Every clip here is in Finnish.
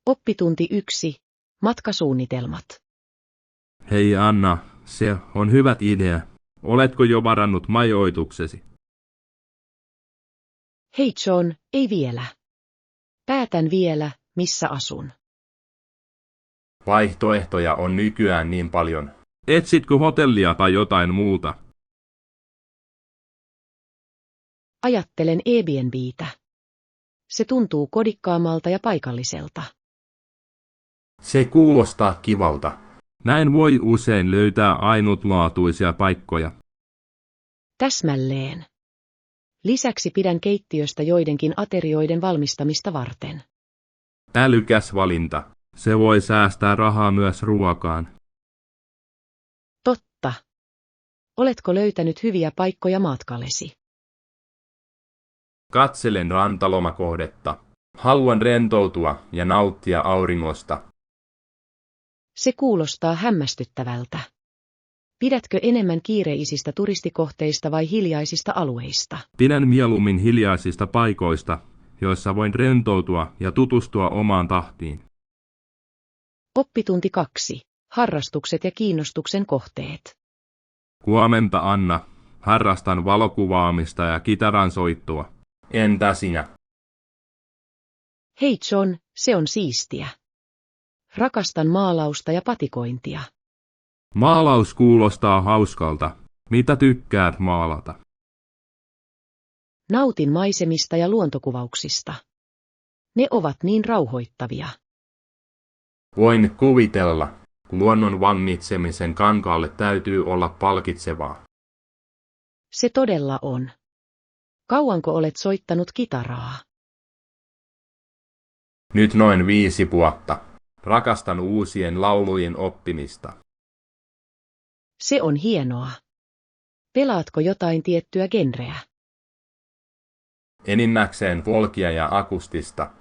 Oppitunti 1. Matkasuunnitelmat. Hei Anna, se on hyvä idea. Oletko jo varannut majoituksesi? Hei John, ei vielä. Päätän vielä, missä asun. Vaihtoehtoja on nykyään niin paljon. Etsitkö hotellia tai jotain muuta? Ajattelen Airbnbtä. Se tuntuu kodikkaammalta ja paikalliselta. Se kuulostaa kivalta. Näin voi usein löytää ainutlaatuisia paikkoja. Täsmälleen. Lisäksi pidän keittiöstä joidenkin aterioiden valmistamista varten. Älykäs valinta. Se voi säästää rahaa myös ruokaan. Totta. Oletko löytänyt hyviä paikkoja matkallesi? Katselen rantalomakohdetta. Haluan rentoutua ja nauttia auringosta. Se kuulostaa hämmästyttävältä. Pidätkö enemmän kiireisistä turistikohteista vai hiljaisista alueista? Pidän mieluummin hiljaisista paikoista, joissa voin rentoutua ja tutustua omaan tahtiin. Oppitunti 2. Harrastukset ja kiinnostuksen kohteet. Huomenta Anna. Harrastan valokuvaamista ja kitaran soittoa. Entä sinä? Hei John, se on siistiä. Rakastan maalausta ja patikointia. Maalaus kuulostaa hauskalta. Mitä tykkäät maalata? Nautin maisemista ja luontokuvauksista. Ne ovat niin rauhoittavia. Voin kuvitella, luonnon vangitsemisen kankaalle täytyy olla palkitsevaa. Se todella on. Kauanko olet soittanut kitaraa? Nyt noin 5 vuotta. Rakastan uusien laulujen oppimista. Se on hienoa. Pelaatko jotain tiettyä genreä? Enimmäkseen folkia ja akustista.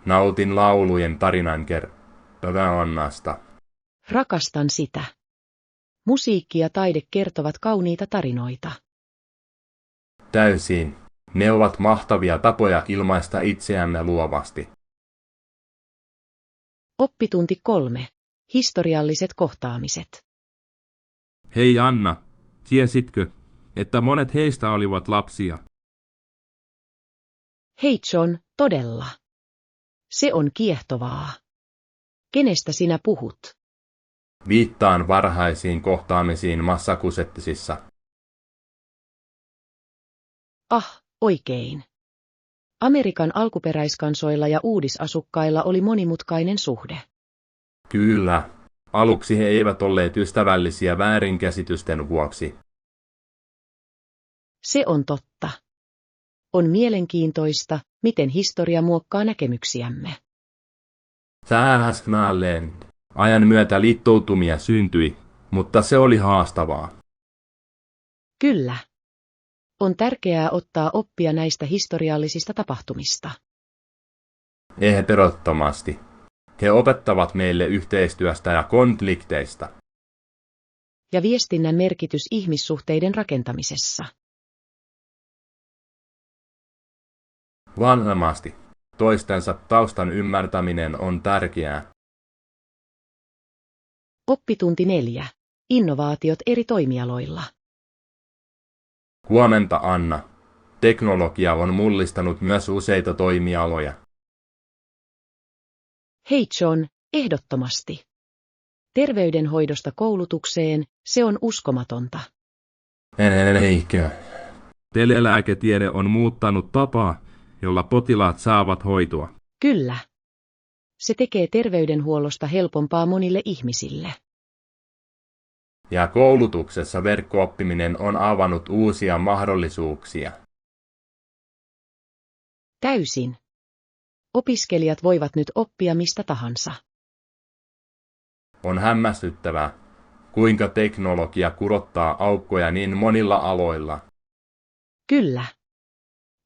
Nautin laulujen tarinankerronnasta. Rakastan sitä. Musiikki ja taide kertovat kauniita tarinoita. Täysin. Ne ovat mahtavia tapoja ilmaista itseämme luovasti. Oppitunti 3. Historialliset kohtaamiset. Hei Anna, tiesitkö, että monet heistä olivat lapsia? Hei John, todella. Se on kiehtovaa. Kenestä sinä puhut? Viittaan varhaisiin kohtaamisiin Massachusettsissa. Oikein. Amerikan alkuperäiskansoilla ja uudisasukkailla oli monimutkainen suhde. Kyllä. Aluksi he eivät olleet ystävällisiä väärinkäsitysten vuoksi. Se on totta. On mielenkiintoista, miten historia muokkaa näkemyksiämme. Täsmälleen. Ajan myötä liittoutumia syntyi, mutta se oli haastavaa. Kyllä. On tärkeää ottaa oppia näistä historiallisista tapahtumista. Ehdottomasti. He opettavat meille yhteistyöstä ja konflikteista. Ja viestinnän merkitys ihmissuhteiden rakentamisessa. Varmasti. Toistensa taustan ymmärtäminen on tärkeää. Oppitunti 4. Innovaatiot eri toimialoilla. Huomenta Anna. Teknologia on mullistanut myös useita toimialoja. Hei John, ehdottomasti. Terveydenhoidosta koulutukseen, se on uskomatonta. Eikö? Telelääketiede on muuttanut tapaa, jolla potilaat saavat hoitoa. Kyllä. Se tekee terveydenhuollosta helpompaa monille ihmisille. Ja koulutuksessa verkko-oppiminen on avannut uusia mahdollisuuksia. Täysin. Opiskelijat voivat nyt oppia mistä tahansa. On hämmästyttävää, kuinka teknologia kurottaa aukkoja niin monilla aloilla. Kyllä.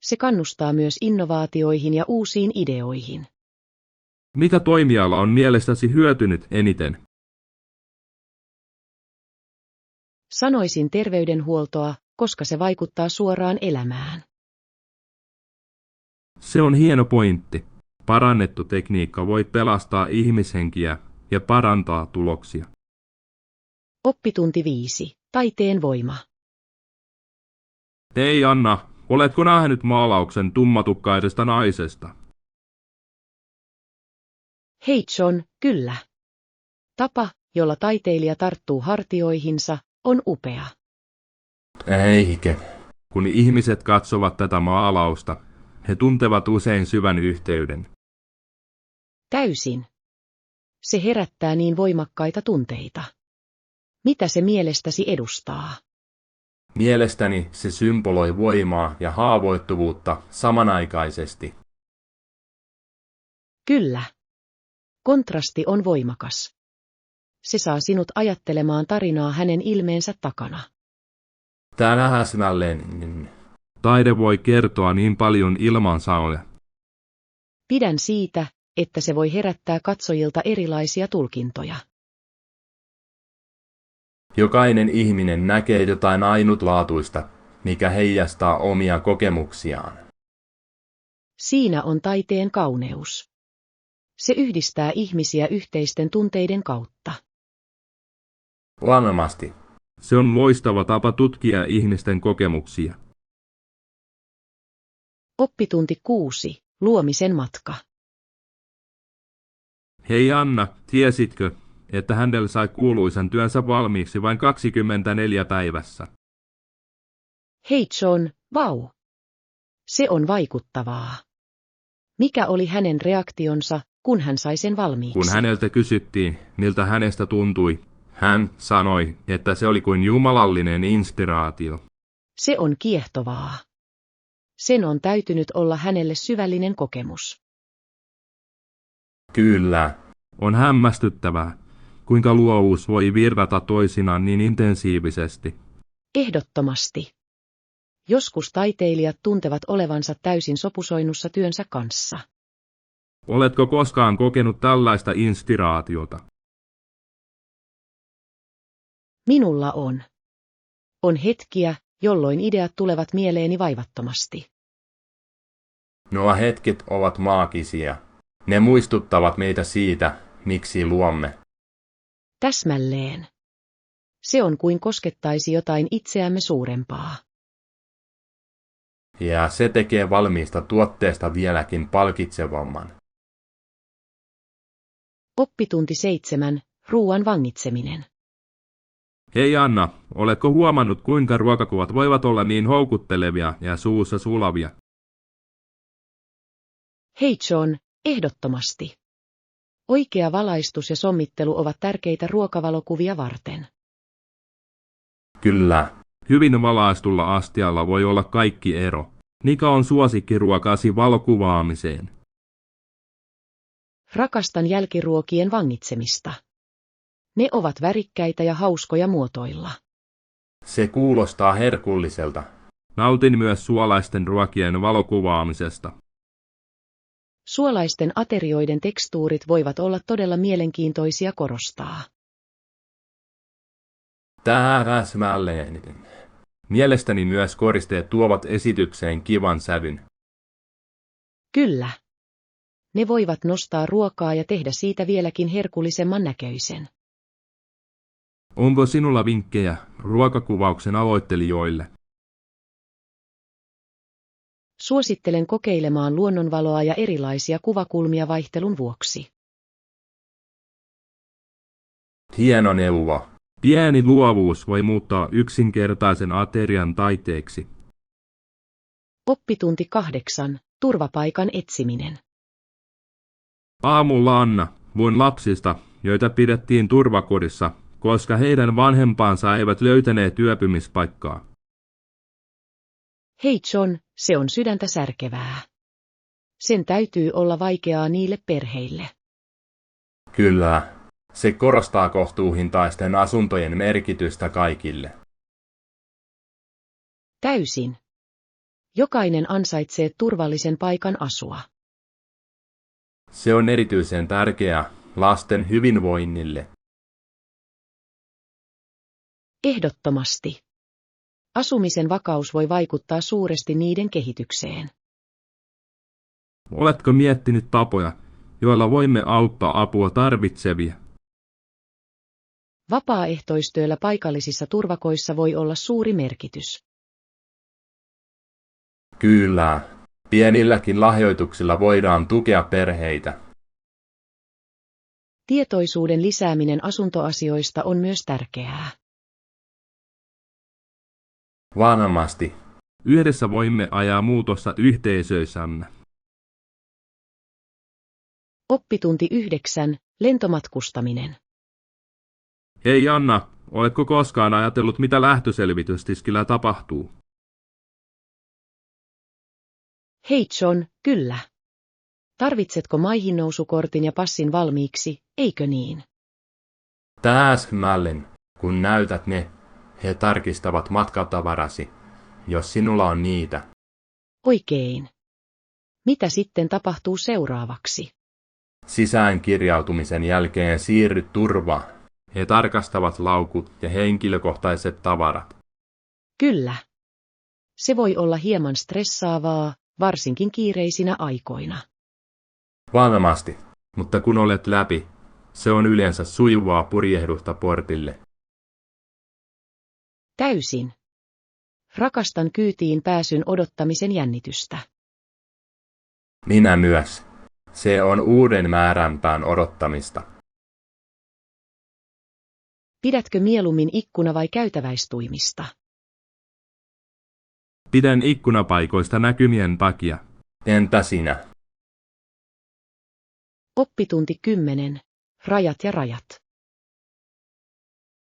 Se kannustaa myös innovaatioihin ja uusiin ideoihin. Mikä toimiala on mielestäsi hyötynyt eniten? Sanoisin terveydenhuoltoa, koska se vaikuttaa suoraan elämään. Se on hieno pointti. Parannettu tekniikka voi pelastaa ihmishenkiä ja parantaa tuloksia. Oppitunti 5. Taiteen voima. Hei Anna, oletko nähnyt maalauksen tummatukkaisesta naisesta? Hei John, kyllä. Tapa, jolla taiteilija tarttuu hartioihinsa, on upea. Eikä. Kun ihmiset katsovat tätä maalausta, he tuntevat usein syvän yhteyden. Täysin. Se herättää niin voimakkaita tunteita. Mitä se mielestäsi edustaa? Mielestäni se symboloi voimaa ja haavoittuvuutta samanaikaisesti. Kyllä. Kontrasti on voimakas. Se saa sinut ajattelemaan tarinaa hänen ilmeensä takana. Täsmälleen. Taide voi kertoa niin paljon ilman sanoja. Pidän siitä, että se voi herättää katsojilta erilaisia tulkintoja. Jokainen ihminen näkee jotain ainutlaatuista, mikä heijastaa omia kokemuksiaan. Siinä on taiteen kauneus. Se yhdistää ihmisiä yhteisten tunteiden kautta. Varmasti. Se on loistava tapa tutkia ihmisten kokemuksia. Oppitunti 6. Luomisen matka. Hei Anna, tiesitkö, että Händel sai kuuluisan työnsä valmiiksi vain 24 päivässä? Hei John, vau! Se on vaikuttavaa. Mikä oli hänen reaktionsa, kun hän sai sen valmiiksi? Kun häneltä kysyttiin, miltä hänestä tuntui, hän sanoi, että se oli kuin jumalallinen inspiraatio. Se on kiehtovaa. Sen on täytynyt olla hänelle syvällinen kokemus. Kyllä. On hämmästyttävää, kuinka luovuus voi virrata toisinaan niin intensiivisesti. Ehdottomasti. Joskus taiteilijat tuntevat olevansa täysin sopusoinnussa työnsä kanssa. Oletko koskaan kokenut tällaista inspiraatiota? Minulla on. On hetkiä, jolloin ideat tulevat mieleeni vaivattomasti. Nuo hetket ovat maagisia. Ne muistuttavat meitä siitä, miksi luomme. Täsmälleen. Se on kuin koskettaisi jotain itseämme suurempaa. Ja se tekee valmiista tuotteesta vieläkin palkitsevamman. Oppitunti 7. Ruuan vangitseminen. Hei Anna, oletko huomannut kuinka ruokakuvat voivat olla niin houkuttelevia ja suussa sulavia? Hei John, ehdottomasti. Oikea valaistus ja sommittelu ovat tärkeitä ruokavalokuvia varten. Kyllä. Hyvin valaistulla astialla voi olla kaikki ero. Mikä on suosikkiruokasi valokuvaamiseen? Rakastan jälkiruokien vangitsemista. Ne ovat värikkäitä ja hauskoja muotoilla. Se kuulostaa herkulliselta. Nautin myös suolaisten ruokien valokuvaamisesta. Suolaisten aterioiden tekstuurit voivat olla todella mielenkiintoisia korostaa. Täsmälleen. Mielestäni myös koristeet tuovat esitykseen kivan sävyn. Kyllä. Ne voivat nostaa ruokaa ja tehdä siitä vieläkin herkullisemman näköisen. Onko sinulla vinkkejä ruokakuvauksen aloittelijoille? Suosittelen kokeilemaan luonnonvaloa ja erilaisia kuvakulmia vaihtelun vuoksi. Hieno neuvo. Pieni luovuus voi muuttaa yksinkertaisen aterian taiteeksi. Oppitunti 8. Turvapaikan etsiminen. Aamulla Anna, luin lapsista, joita pidettiin turvakodissa, koska heidän vanhempansa eivät löytäneet yöpymispaikkaa. Hei John, se on sydäntä särkevää. Sen täytyy olla vaikeaa niille perheille. Kyllä. Se korostaa kohtuuhintaisten asuntojen merkitystä kaikille. Täysin. Jokainen ansaitsee turvallisen paikan asua. Se on erityisen tärkeää lasten hyvinvoinnille. Ehdottomasti. Asumisen vakaus voi vaikuttaa suuresti niiden kehitykseen. Oletko miettinyt tapoja, joilla voimme auttaa apua tarvitsevia? Vapaaehtoistyöllä paikallisissa turvakoissa voi olla suuri merkitys. Kyllä, pienilläkin lahjoituksilla voidaan tukea perheitä. Tietoisuuden lisääminen asuntoasioista on myös tärkeää. Varmasti. Yhdessä voimme ajaa muutosta yhteisöissämme. Oppitunti 9. Lentomatkustaminen. Hei Anna, oletko koskaan ajatellut, mitä lähtöselvitystiskillä tapahtuu? Hei John, kyllä. Tarvitsetko maihinnousukortin ja passin valmiiksi, eikö niin? Täsmälleen, kun näytät ne, he tarkistavat matkatavarasi, jos sinulla on niitä. Oikein. Mitä sitten tapahtuu seuraavaksi? Sisäänkirjautumisen jälkeen siirry turvaan. He tarkastavat laukut ja henkilökohtaiset tavarat. Kyllä. Se voi olla hieman stressaavaa, varsinkin kiireisinä aikoina. Varmasti, mutta kun olet läpi, se on yleensä sujuvaa purjehdusta portille. Täysin. Rakastan kyytiin pääsyn odottamisen jännitystä. Minä myös. Se on uuden määränpään odottamista. Pidätkö mieluummin ikkuna- vai käytäväistuimista? Pidän ikkunapaikoista näkymien takia. Entä sinä? Oppitunti 10. Rajat ja rajat.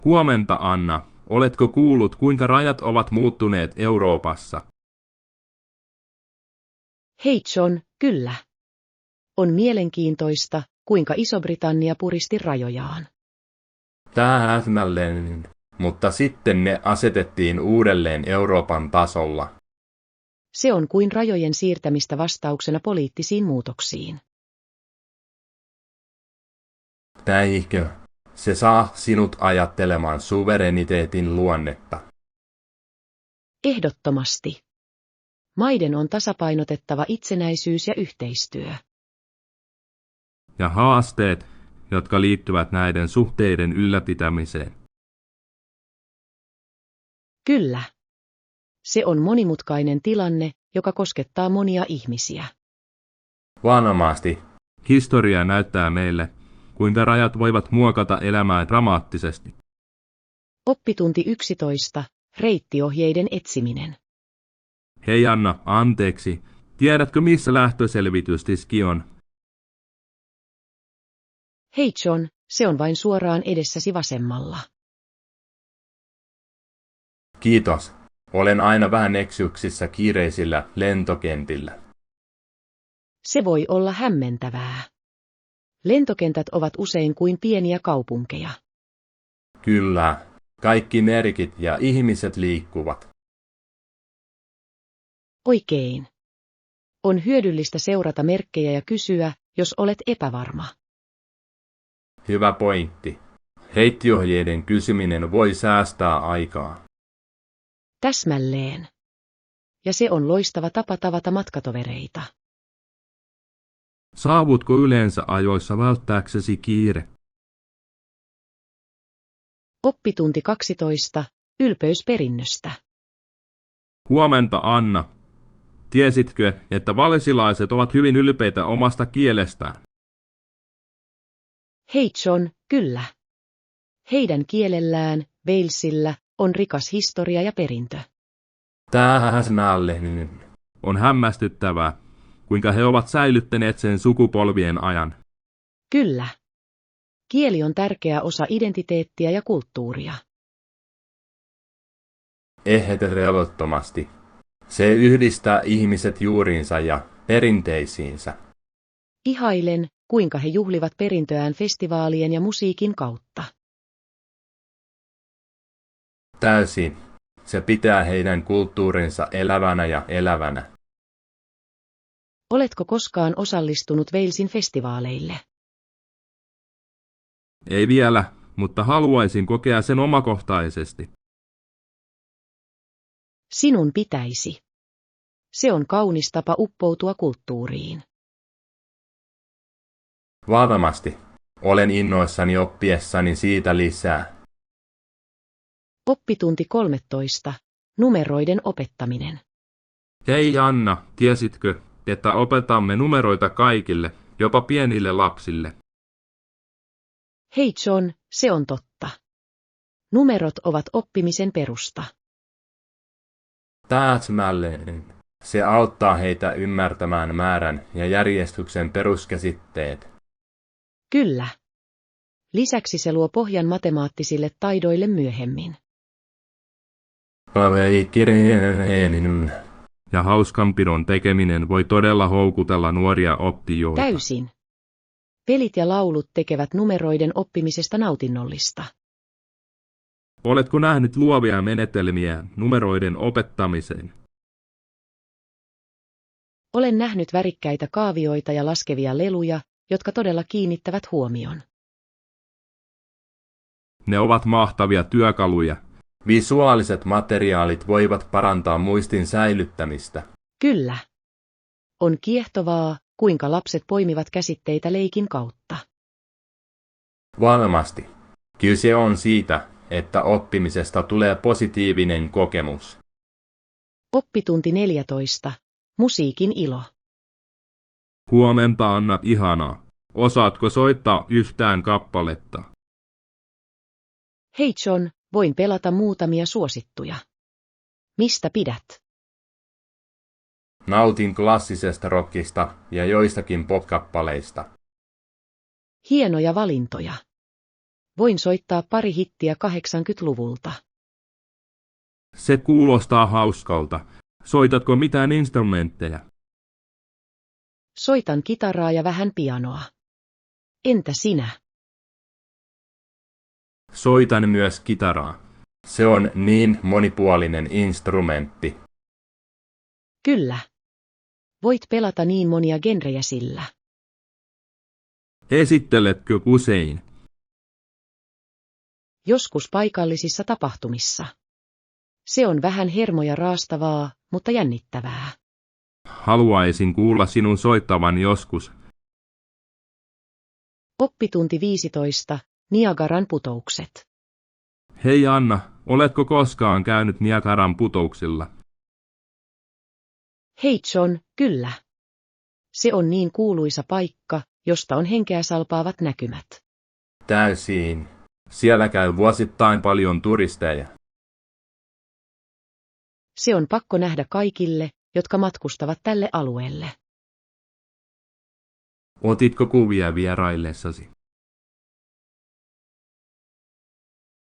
Huomenta Anna, oletko kuullut kuinka rajat ovat muuttuneet Euroopassa? Hei John, kyllä. On mielenkiintoista, kuinka Iso-Britannia puristi rajojaan. Täsmälleen, mutta sitten ne asetettiin uudelleen Euroopan tasolla. Se on kuin rajojen siirtämistä vastauksena poliittisiin muutoksiin. Näinkö? Se saa sinut ajattelemaan suvereniteetin luonnetta. Ehdottomasti. Maiden on tasapainotettava itsenäisyys ja yhteistyö. Ja haasteet, jotka liittyvät näiden suhteiden ylläpitämiseen. Kyllä. Se on monimutkainen tilanne, joka koskettaa monia ihmisiä. Varmasti. Historia näyttää meille, kuinka rajat voivat muokata elämää dramaattisesti. Oppitunti 11. Reittiohjeiden etsiminen. Hei Anna, anteeksi. Tiedätkö missä lähtöselvitystiski on? Hei John, se on vain suoraan edessäsi vasemmalla. Kiitos. Olen aina vähän eksyksissä kiireisillä lentokentillä. Se voi olla hämmentävää. Lentokentät ovat usein kuin pieniä kaupunkeja. Kyllä. Kaikki merkit ja ihmiset liikkuvat. Oikein. On hyödyllistä seurata merkkejä ja kysyä, jos olet epävarma. Hyvä pointti. Reittiohjeiden kysyminen voi säästää aikaa. Täsmälleen. Ja se on loistava tapa tavata matkatovereita. Saavutko yleensä ajoissa välttääksesi kiire? Oppitunti 12. Ylpeys perinnöstä. Huomenta Anna. Tiesitkö, että walesilaiset ovat hyvin ylpeitä omasta kielestään? Hei John, kyllä. Heidän kielellään, Walesillä, on rikas historia ja perintö. Täsmälleen. On hämmästyttävää, kuinka he ovat säilyttäneet sen sukupolvien ajan. Kyllä. Kieli on tärkeä osa identiteettiä ja kulttuuria. Ehdottomasti. Se yhdistää ihmiset juuriinsa ja perinteisiinsä. Ihailen, kuinka he juhlivat perintöään festivaalien ja musiikin kautta. Täysin. Se pitää heidän kulttuurinsa elävänä ja elävänä. Oletko koskaan osallistunut Walesin festivaaleille? Ei vielä, mutta haluaisin kokea sen omakohtaisesti. Sinun pitäisi. Se on kaunis tapa uppoutua kulttuuriin. Varmasti. Olen innoissani oppiessani siitä lisää. Oppitunti 13. Numeroiden opettaminen. Hei Anna, tiesitkö, että opetamme numeroita kaikille, jopa pienille lapsille? Hei John, se on totta. Numerot ovat oppimisen perusta. Täsmälleen. Se auttaa heitä ymmärtämään määrän ja järjestyksen peruskäsitteet. Kyllä. Lisäksi se luo pohjan matemaattisille taidoille myöhemmin. Ja hauskanpidon tekeminen voi todella houkutella nuoria oppijoita. Täysin. Pelit ja laulut tekevät numeroiden oppimisesta nautinnollista. Oletko nähnyt luovia menetelmiä numeroiden opettamiseen? Olen nähnyt värikkäitä kaavioita ja laskevia leluja, jotka todella kiinnittävät huomion. Ne ovat mahtavia työkaluja. Visuaaliset materiaalit voivat parantaa muistin säilyttämistä. Kyllä. On kiehtovaa, kuinka lapset poimivat käsitteitä leikin kautta. Varmasti. Kyse on siitä, että oppimisesta tulee positiivinen kokemus. Oppitunti 14. Musiikin ilo. Huomenta Anna, ihanaa. Osaatko soittaa yhtään kappaletta? Hei John, voin pelata muutamia suosittuja. Mistä pidät? Nautin klassisesta rockista ja joistakin pop-kappaleista. Hienoja valintoja. Voin soittaa pari hittiä 80-luvulta. Se kuulostaa hauskalta. Soitatko mitään instrumentteja? Soitan kitaraa ja vähän pianoa. Entä sinä? Soitan myös kitaraa. Se on niin monipuolinen instrumentti. Kyllä. Voit pelata niin monia genrejä sillä. Esitteletkö usein? Joskus paikallisissa tapahtumissa. Se on vähän hermoja raastavaa, mutta jännittävää. Haluaisin kuulla sinun soittavan joskus. Oppitunti 15. Niagaran putoukset. Hei Anna, oletko koskaan käynyt Niagaran putouksilla? Hei John, kyllä. Se on niin kuuluisa paikka, josta on henkeä salpaavat näkymät. Täysin. Siellä käy vuosittain paljon turisteja. Se on pakko nähdä kaikille, jotka matkustavat tälle alueelle. Otitko kuvia vieraillessasi?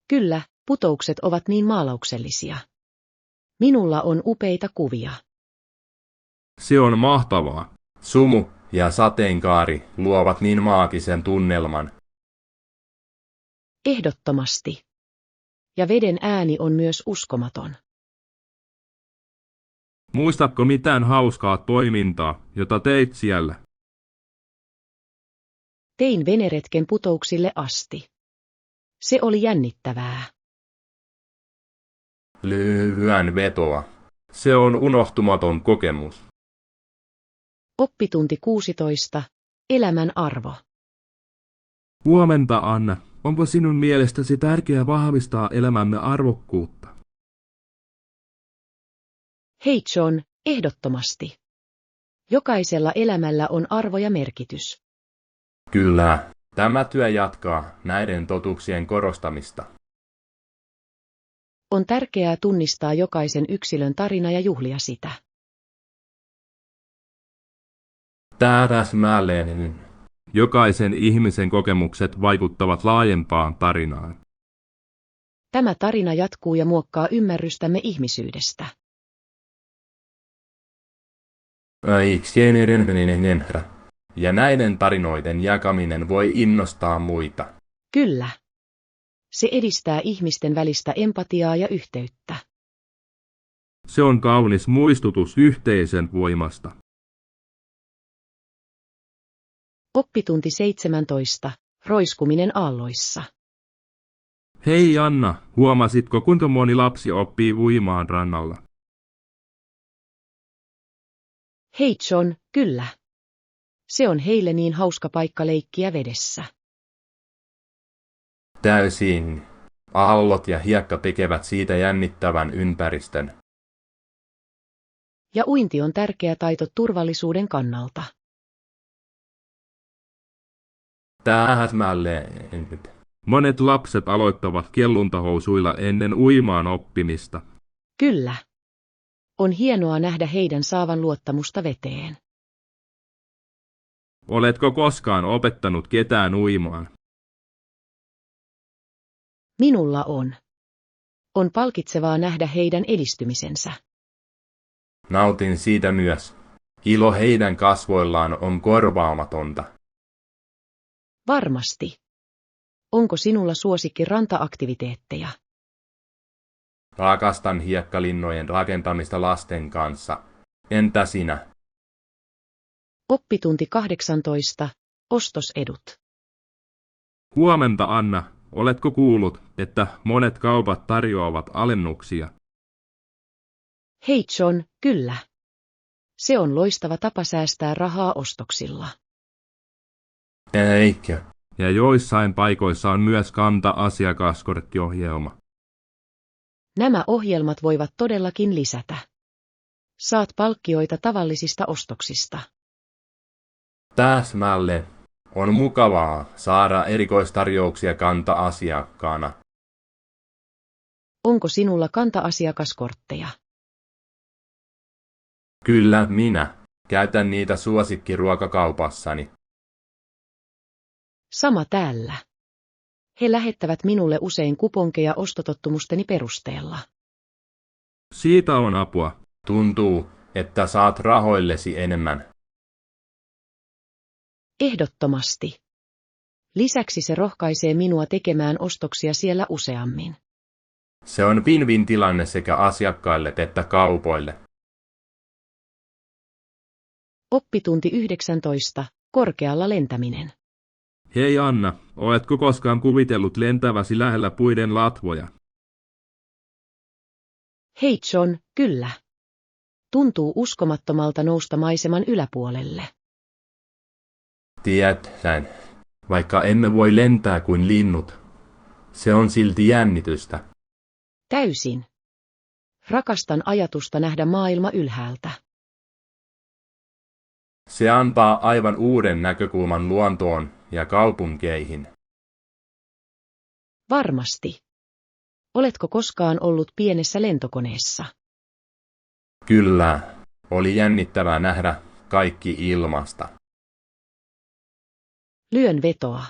Kyllä, putoukset ovat niin maalauksellisia. Minulla on upeita kuvia. Se on mahtavaa. Sumu ja sateenkaari luovat niin maagisen tunnelman. Ehdottomasti. Ja veden ääni on myös uskomaton. Muistatko mitään hauskaa toimintaa, jota teit siellä? Tein veneretken putouksille asti. Se oli jännittävää. Lyhyen vetoa. Se on unohtumaton kokemus. Oppitunti 16. Elämän arvo. Huomenta Anna, onko sinun mielestäsi tärkeää vahvistaa elämämme arvokkuutta? Hei John, ehdottomasti. Jokaisella elämällä on arvo ja merkitys. Kyllä, tämä työ jatkaa näiden totuuksien korostamista. On tärkeää tunnistaa jokaisen yksilön tarina ja juhlia sitä. Täsmälleen. Jokaisen ihmisen kokemukset vaikuttavat laajempaan tarinaan. Tämä tarina jatkuu ja muokkaa ymmärrystämme ihmisyydestä. Ja näiden tarinoiden jakaminen voi innostaa muita. Kyllä. Se edistää ihmisten välistä empatiaa ja yhteyttä. Se on kaunis muistutus yhteisen voimasta. Oppitunti 17. Roiskuminen aalloissa. Hei Anna, huomasitko kuinka moni lapsi oppii uimaan rannalla? Hei John, kyllä. Se on heille niin hauska paikka leikkiä vedessä. Täysin. Aallot ja hiekka tekevät siitä jännittävän ympäristön. Ja uinti on tärkeä taito turvallisuuden kannalta. Täsmälleen. Monet lapset aloittavat kelluntahousuilla ennen uimaan oppimista. Kyllä. On hienoa nähdä heidän saavan luottamusta veteen. Oletko koskaan opettanut ketään uimaan? Minulla on. On palkitsevaa nähdä heidän edistymisensä. Nautin siitä myös. Ilo heidän kasvoillaan on korvaamatonta. Varmasti. Onko sinulla suosikki ranta-aktiviteetteja? Rakastan hiekkalinnojen rakentamista lasten kanssa. Entä sinä? Oppitunti 18. Ostosedut. Huomenta, Anna. Oletko kuullut, että monet kaupat tarjoavat alennuksia? Hei John, kyllä. Se on loistava tapa säästää rahaa ostoksilla. Eikö? Ja joissain paikoissa on myös kanta-asiakaskorttiohjelma. Nämä ohjelmat voivat todellakin lisätä. Saat palkkioita tavallisista ostoksista. Täsmälleen. On mukavaa saada erikoistarjouksia kanta-asiakkaana. Onko sinulla kanta-asiakaskortteja? Kyllä minä. Käytän niitä suosikkiruokakaupassani. Sama täällä. He lähettävät minulle usein kuponkeja ostotottumusteni perusteella. Siitä on apua. Tuntuu, että saat rahoillesi enemmän. Ehdottomasti. Lisäksi se rohkaisee minua tekemään ostoksia siellä useammin. Se on win-win tilanne sekä asiakkaille että kaupoille. Oppitunti 19. Korkealla lentäminen. Hei Anna, oletko koskaan kuvitellut lentäväsi lähellä puiden latvoja? Hei John, kyllä. Tuntuu uskomattomalta nousta maiseman yläpuolelle. Tiedän, vaikka emme voi lentää kuin linnut, se on silti jännitystä. Täysin. Rakastan ajatusta nähdä maailma ylhäältä. Se antaa aivan uuden näkökulman luontoon ja kaupunkeihin. Varmasti. Oletko koskaan ollut pienessä lentokoneessa? Kyllä, oli jännittävää nähdä kaikki ilmasta. Lyön vetoa.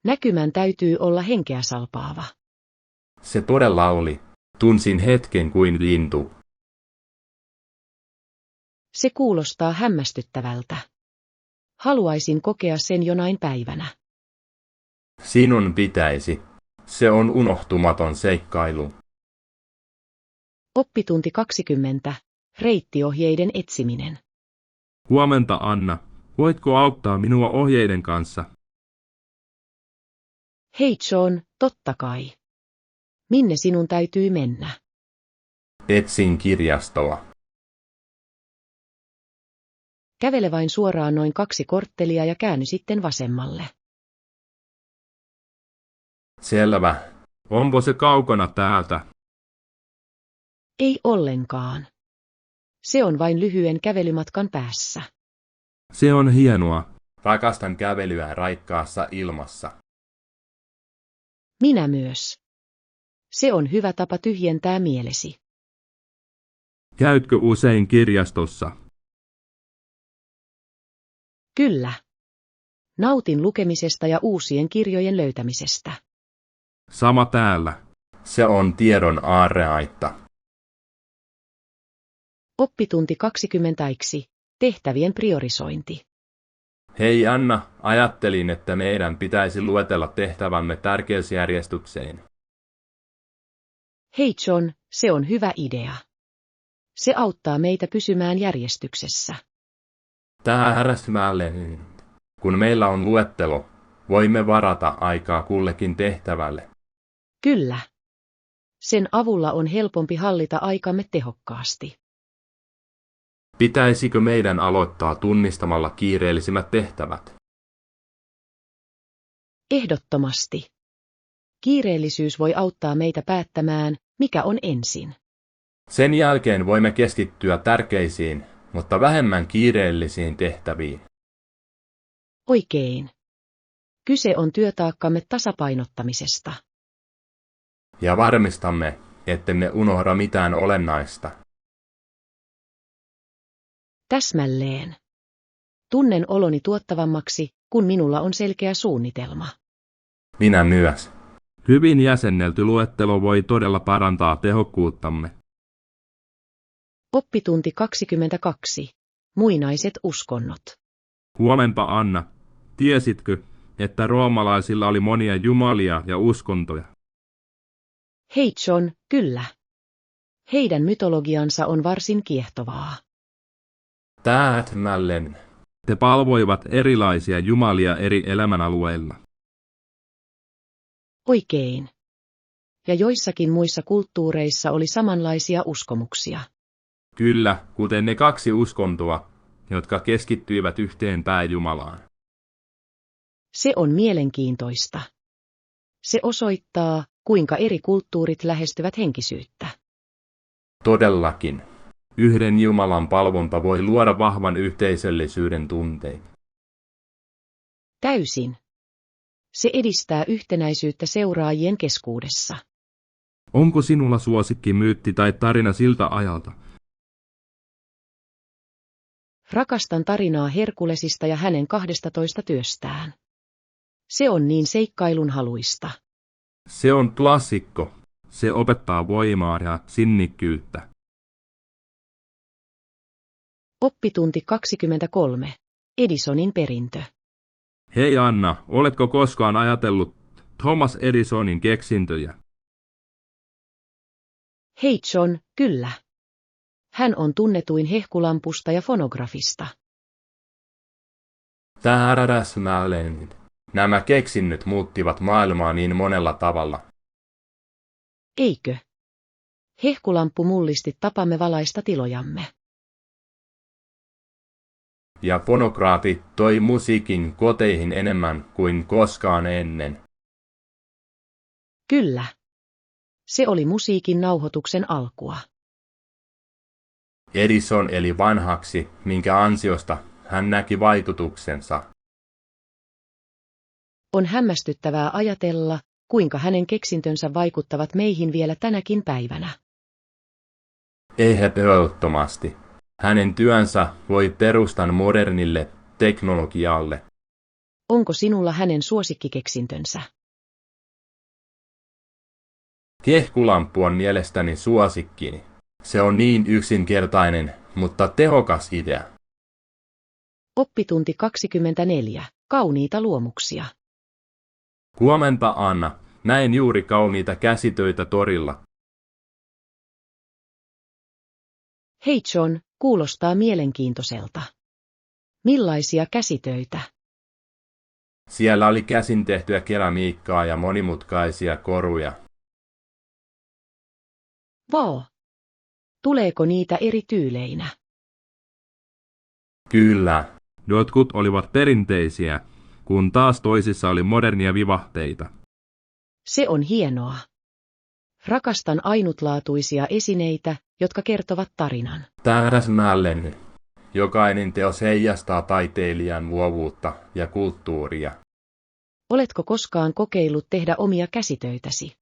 Näkymän täytyy olla henkeä salpaava. Se todella oli. Tunsin hetken kuin lintu. Se kuulostaa hämmästyttävältä. Haluaisin kokea sen jonain päivänä. Sinun pitäisi. Se on unohtumaton seikkailu. Oppitunti 20. Reittiohjeiden etsiminen. Huomenta, Anna. Voitko auttaa minua ohjeiden kanssa? Hei John, totta kai. Minne sinun täytyy mennä? Etsin kirjastoa. Kävele vain suoraan noin 2 korttelia ja käänny sitten vasemmalle. Selvä. Onko se kaukana täältä? Ei ollenkaan. Se on vain lyhyen kävelymatkan päässä. Se on hienoa. Rakastan kävelyä raikkaassa ilmassa. Minä myös. Se on hyvä tapa tyhjentää mielesi. Käytkö usein kirjastossa? Kyllä. Nautin lukemisesta ja uusien kirjojen löytämisestä. Sama täällä. Se on tiedon aarreaitta. Oppitunti 20. Tehtävien priorisointi. Hei Anna, ajattelin, että meidän pitäisi luetella tehtävämme tärkeysjärjestykseen. Hei John, se on hyvä idea. Se auttaa meitä pysymään järjestyksessä. Täsmälleen. Kun meillä on luettelo, voimme varata aikaa kullekin tehtävälle. Kyllä. Sen avulla on helpompi hallita aikamme tehokkaasti. Pitäisikö meidän aloittaa tunnistamalla kiireellisimmät tehtävät? Ehdottomasti. Kiireellisyys voi auttaa meitä päättämään, mikä on ensin. Sen jälkeen voimme keskittyä tärkeisiin, mutta vähemmän kiireellisiin tehtäviin. Oikein. Kyse on työtaakkamme tasapainottamisesta. Ja varmistamme, ettemme unohda mitään olennaista. Täsmälleen. Tunnen oloni tuottavammaksi, kun minulla on selkeä suunnitelma. Minä myös. Hyvin jäsennelty luettelo voi todella parantaa tehokkuuttamme. Oppitunti 22. Muinaiset uskonnot. Huomenta, Anna. Tiesitkö, että roomalaisilla oli monia jumalia ja uskontoja? Hei John, kyllä. Heidän mytologiansa on varsin kiehtovaa. Täsmälleen. Te palvoivat erilaisia jumalia eri elämänalueilla. Oikein. Ja joissakin muissa kulttuureissa oli samanlaisia uskomuksia. Kyllä, kuten ne 2 uskontoa, jotka keskittyivät yhteen pääjumalaan. Se on mielenkiintoista. Se osoittaa, kuinka eri kulttuurit lähestyvät henkisyyttä. Todellakin. Yhden Jumalan palvonta voi luoda vahvan yhteisöllisyyden tunteen. Täysin. Se edistää yhtenäisyyttä seuraajien keskuudessa. Onko sinulla suosikki myytti tai tarina siltä ajalta? Rakastan tarinaa Herkulesista ja hänen 12 työstään. Se on niin seikkailunhaluista. Se on klassikko. Se opettaa voimaa ja sinnikkyyttä. Oppitunti 23. Edisonin perintö. Hei Anna, oletko koskaan ajatellut Thomas Edisonin keksintöjä? Hei John, kyllä. Hän on tunnetuin hehkulampusta ja fonografista. Täsmälleen. Nämä keksinnöt muuttivat maailmaa niin monella tavalla. Eikö? Hehkulamppu mullisti tapamme valaista tilojamme. Ja fonografi toi musiikin koteihin enemmän kuin koskaan ennen. Kyllä. Se oli musiikin nauhoituksen alkua. Edison eli vanhaksi, minkä ansiosta hän näki vaikutuksensa. On hämmästyttävää ajatella, kuinka hänen keksintönsä vaikuttavat meihin vielä tänäkin päivänä. Ehdottomasti. Hänen työnsä voi perustan modernille teknologialle. Onko sinulla hänen suosikkikeksintönsä? Kehkulamppu on mielestäni suosikkini. Se on niin yksinkertainen, mutta tehokas idea. Oppitunti 24. Kauniita luomuksia. Huomenta, Anna. Näin juuri kauniita käsitöitä torilla. Hei John, kuulostaa mielenkiintoiselta. Millaisia käsitöitä? Siellä oli käsin tehtyä keramiikkaa ja monimutkaisia koruja. Vau! Tuleeko niitä eri tyyleinä? Kyllä. Jotkut olivat perinteisiä, kun taas toisissa oli modernia vivahteita. Se on hienoa. Rakastan ainutlaatuisia esineitä, jotka kertovat tarinan. Täsmälleen. Jokainen teos heijastaa taiteilijan luovuutta ja kulttuuria. Oletko koskaan kokeillut tehdä omia käsitöitäsi?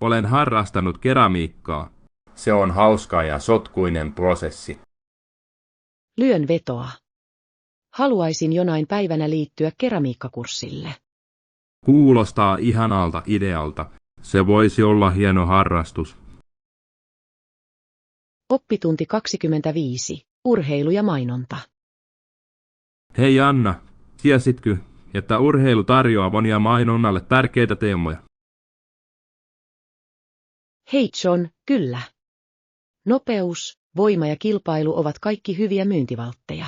Olen harrastanut keramiikkaa. Se on hauska ja sotkuinen prosessi. Lyön vetoa. Haluaisin jonain päivänä liittyä keramiikkakurssille. Kuulostaa ihanalta idealta. Se voisi olla hieno harrastus. Oppitunti 25. Urheilu ja mainonta. Hei Anna, tiesitkö, että urheilu tarjoaa monia mainonnalle tärkeitä teemoja? Hei John, kyllä. Nopeus, voima ja kilpailu ovat kaikki hyviä myyntivaltteja.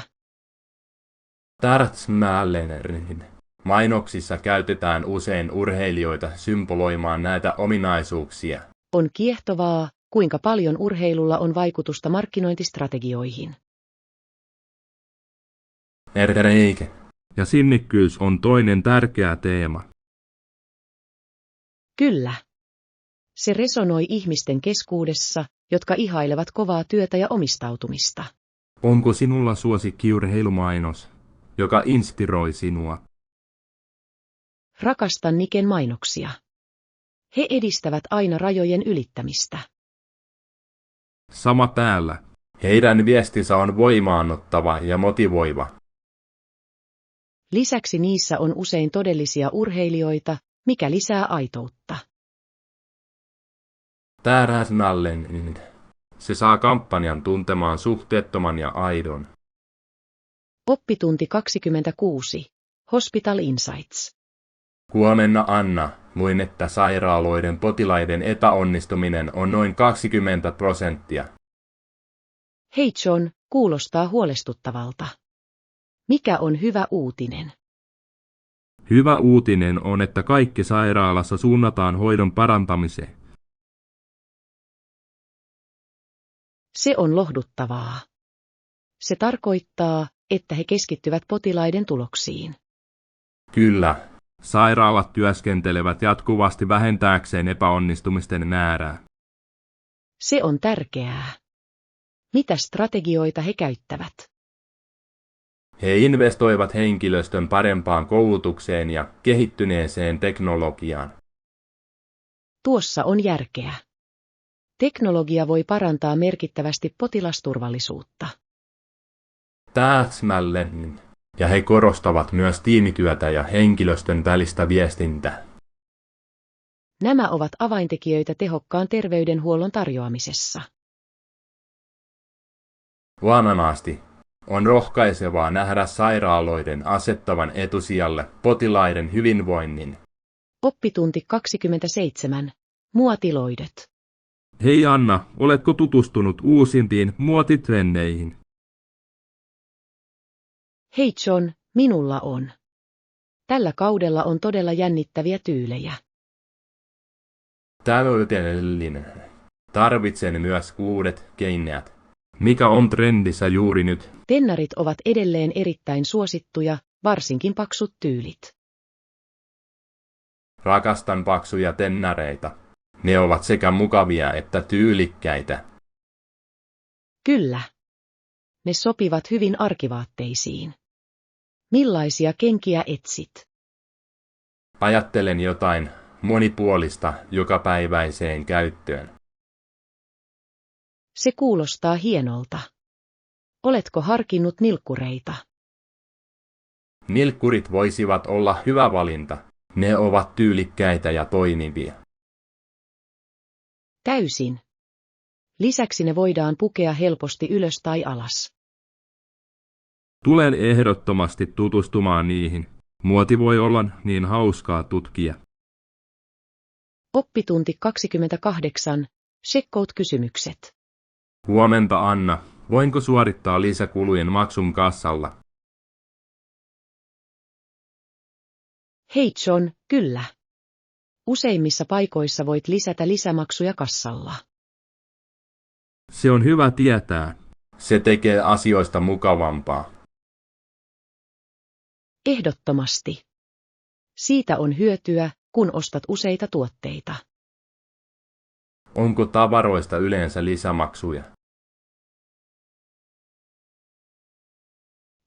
Täsmälleen. Mainoksissa käytetään usein urheilijoita symboloimaan näitä ominaisuuksia. On kiehtovaa, kuinka paljon urheilulla on vaikutusta markkinointistrategioihin. Eikä. Ja sinnikkyys on toinen tärkeä teema. Kyllä. Se resonoi ihmisten keskuudessa, jotka ihailevat kovaa työtä ja omistautumista. Onko sinulla suosikkiurheilumainos, joka inspiroi sinua? Rakastan Niken mainoksia. He edistävät aina rajojen ylittämistä. Sama täällä. Heidän viestinsä on voimaannuttava ja motivoiva. Lisäksi niissä on usein todellisia urheilijoita, mikä lisää aitoutta. Täräsnallen. Se saa kampanjan tuntemaan suhteettoman ja aidon. Oppitunti 26. Hospital Insights. Huomenna Anna, luin, että sairaaloiden potilaiden epäonnistuminen on noin 20%. Hei John, kuulostaa huolestuttavalta. Mikä on hyvä uutinen? Hyvä uutinen on, että kaikki sairaalassa suunnataan hoidon parantamiseen. Se on lohduttavaa. Se tarkoittaa, että he keskittyvät potilaiden tuloksiin. Kyllä. Sairaalat työskentelevät jatkuvasti vähentääkseen epäonnistumisten määrää. Se on tärkeää. Mitä strategioita he käyttävät? He investoivat henkilöstön parempaan koulutukseen ja kehittyneeseen teknologiaan. Tuossa on järkeä. Teknologia voi parantaa merkittävästi potilasturvallisuutta. Täsmälleen. Ja he korostavat myös tiimityötä ja henkilöstön välistä viestintää. Nämä ovat avaintekijöitä tehokkaan terveydenhuollon tarjoamisessa. Luonnollisesti on rohkaisevaa nähdä sairaaloiden asettavan etusijalle potilaiden hyvinvoinnin. Oppitunti 27. Muotiloidet. Hei Anna, oletko tutustunut uusimpiin muotitrendeihin? Hei John, minulla on. Tällä kaudella on todella jännittäviä tyylejä. Täydellinen. Tarvitsen myös uudet keinäät. Mikä on trendissä juuri nyt? Tennarit ovat edelleen erittäin suosittuja, varsinkin paksut tyylit. Rakastan paksuja tennareita. Ne ovat sekä mukavia että tyylikkäitä. Kyllä. Ne sopivat hyvin arkivaatteisiin. Millaisia kenkiä etsit? Ajattelen jotain monipuolista jokapäiväiseen käyttöön. Se kuulostaa hienolta. Oletko harkinnut nilkkureita? Nilkkurit voisivat olla hyvä valinta. Ne ovat tyylikkäitä ja toimivia. Täysin. Lisäksi ne voidaan pukea helposti ylös tai alas. Tulen ehdottomasti tutustumaan niihin. Muoti voi olla niin hauskaa tutkia. Oppitunti 28. Checkout kysymykset. Huomenta Anna, voinko suorittaa lisäkulujen maksun kassalla? Hei John, kyllä. Useimmissa paikoissa voit lisätä lisämaksuja kassalla. Se on hyvä tietää. Se tekee asioista mukavampaa. Ehdottomasti. Siitä on hyötyä, kun ostat useita tuotteita. Onko tavaroista yleensä lisämaksuja?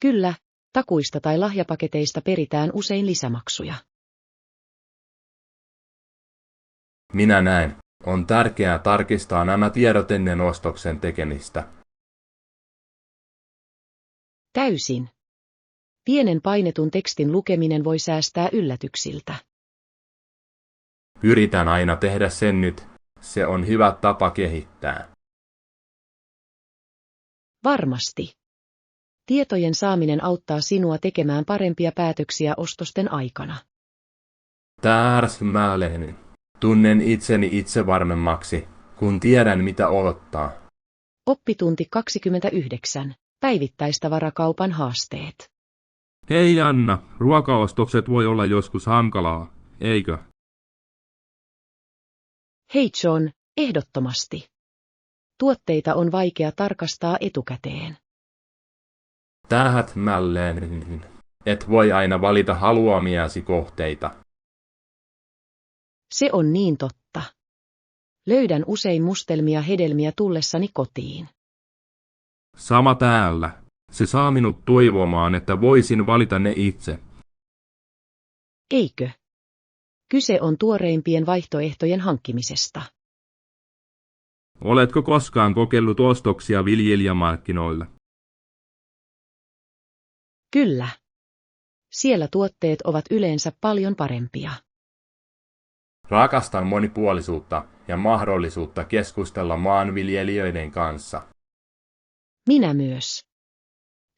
Kyllä, takuista tai lahjapaketeista peritään usein lisämaksuja. Minä näen. On tärkeää tarkistaa nämä tiedot ennen ostoksen tekemistä. Täysin. Pienen painetun tekstin lukeminen voi säästää yllätyksiltä. Yritän aina tehdä sen nyt. Se on hyvä tapa kehittää. Varmasti. Tietojen saaminen auttaa sinua tekemään parempia päätöksiä ostosten aikana. Täsmälleen. Tunnen itseni itsevarmemmaksi, kun tiedän mitä odottaa. Oppitunti 29. Päivittäistavarakaupan haasteet. Hei Anna, ruokaostokset voi olla joskus hankalaa, eikö? Hei John, ehdottomasti. Tuotteita on vaikea tarkastaa etukäteen. Tähmällään, et voi aina valita haluamiasi kohteita. Se on niin totta. Löydän usein mustelmia hedelmiä tullessani kotiin. Sama täällä. Se saa minut toivomaan, että voisin valita ne itse. Eikö? Kyse on tuoreimpien vaihtoehtojen hankkimisesta. Oletko koskaan kokeillut ostoksia viljelijämarkkinoilla? Kyllä. Siellä tuotteet ovat yleensä paljon parempia. Rakastan monipuolisuutta ja mahdollisuutta keskustella maanviljelijöiden kanssa. Minä myös.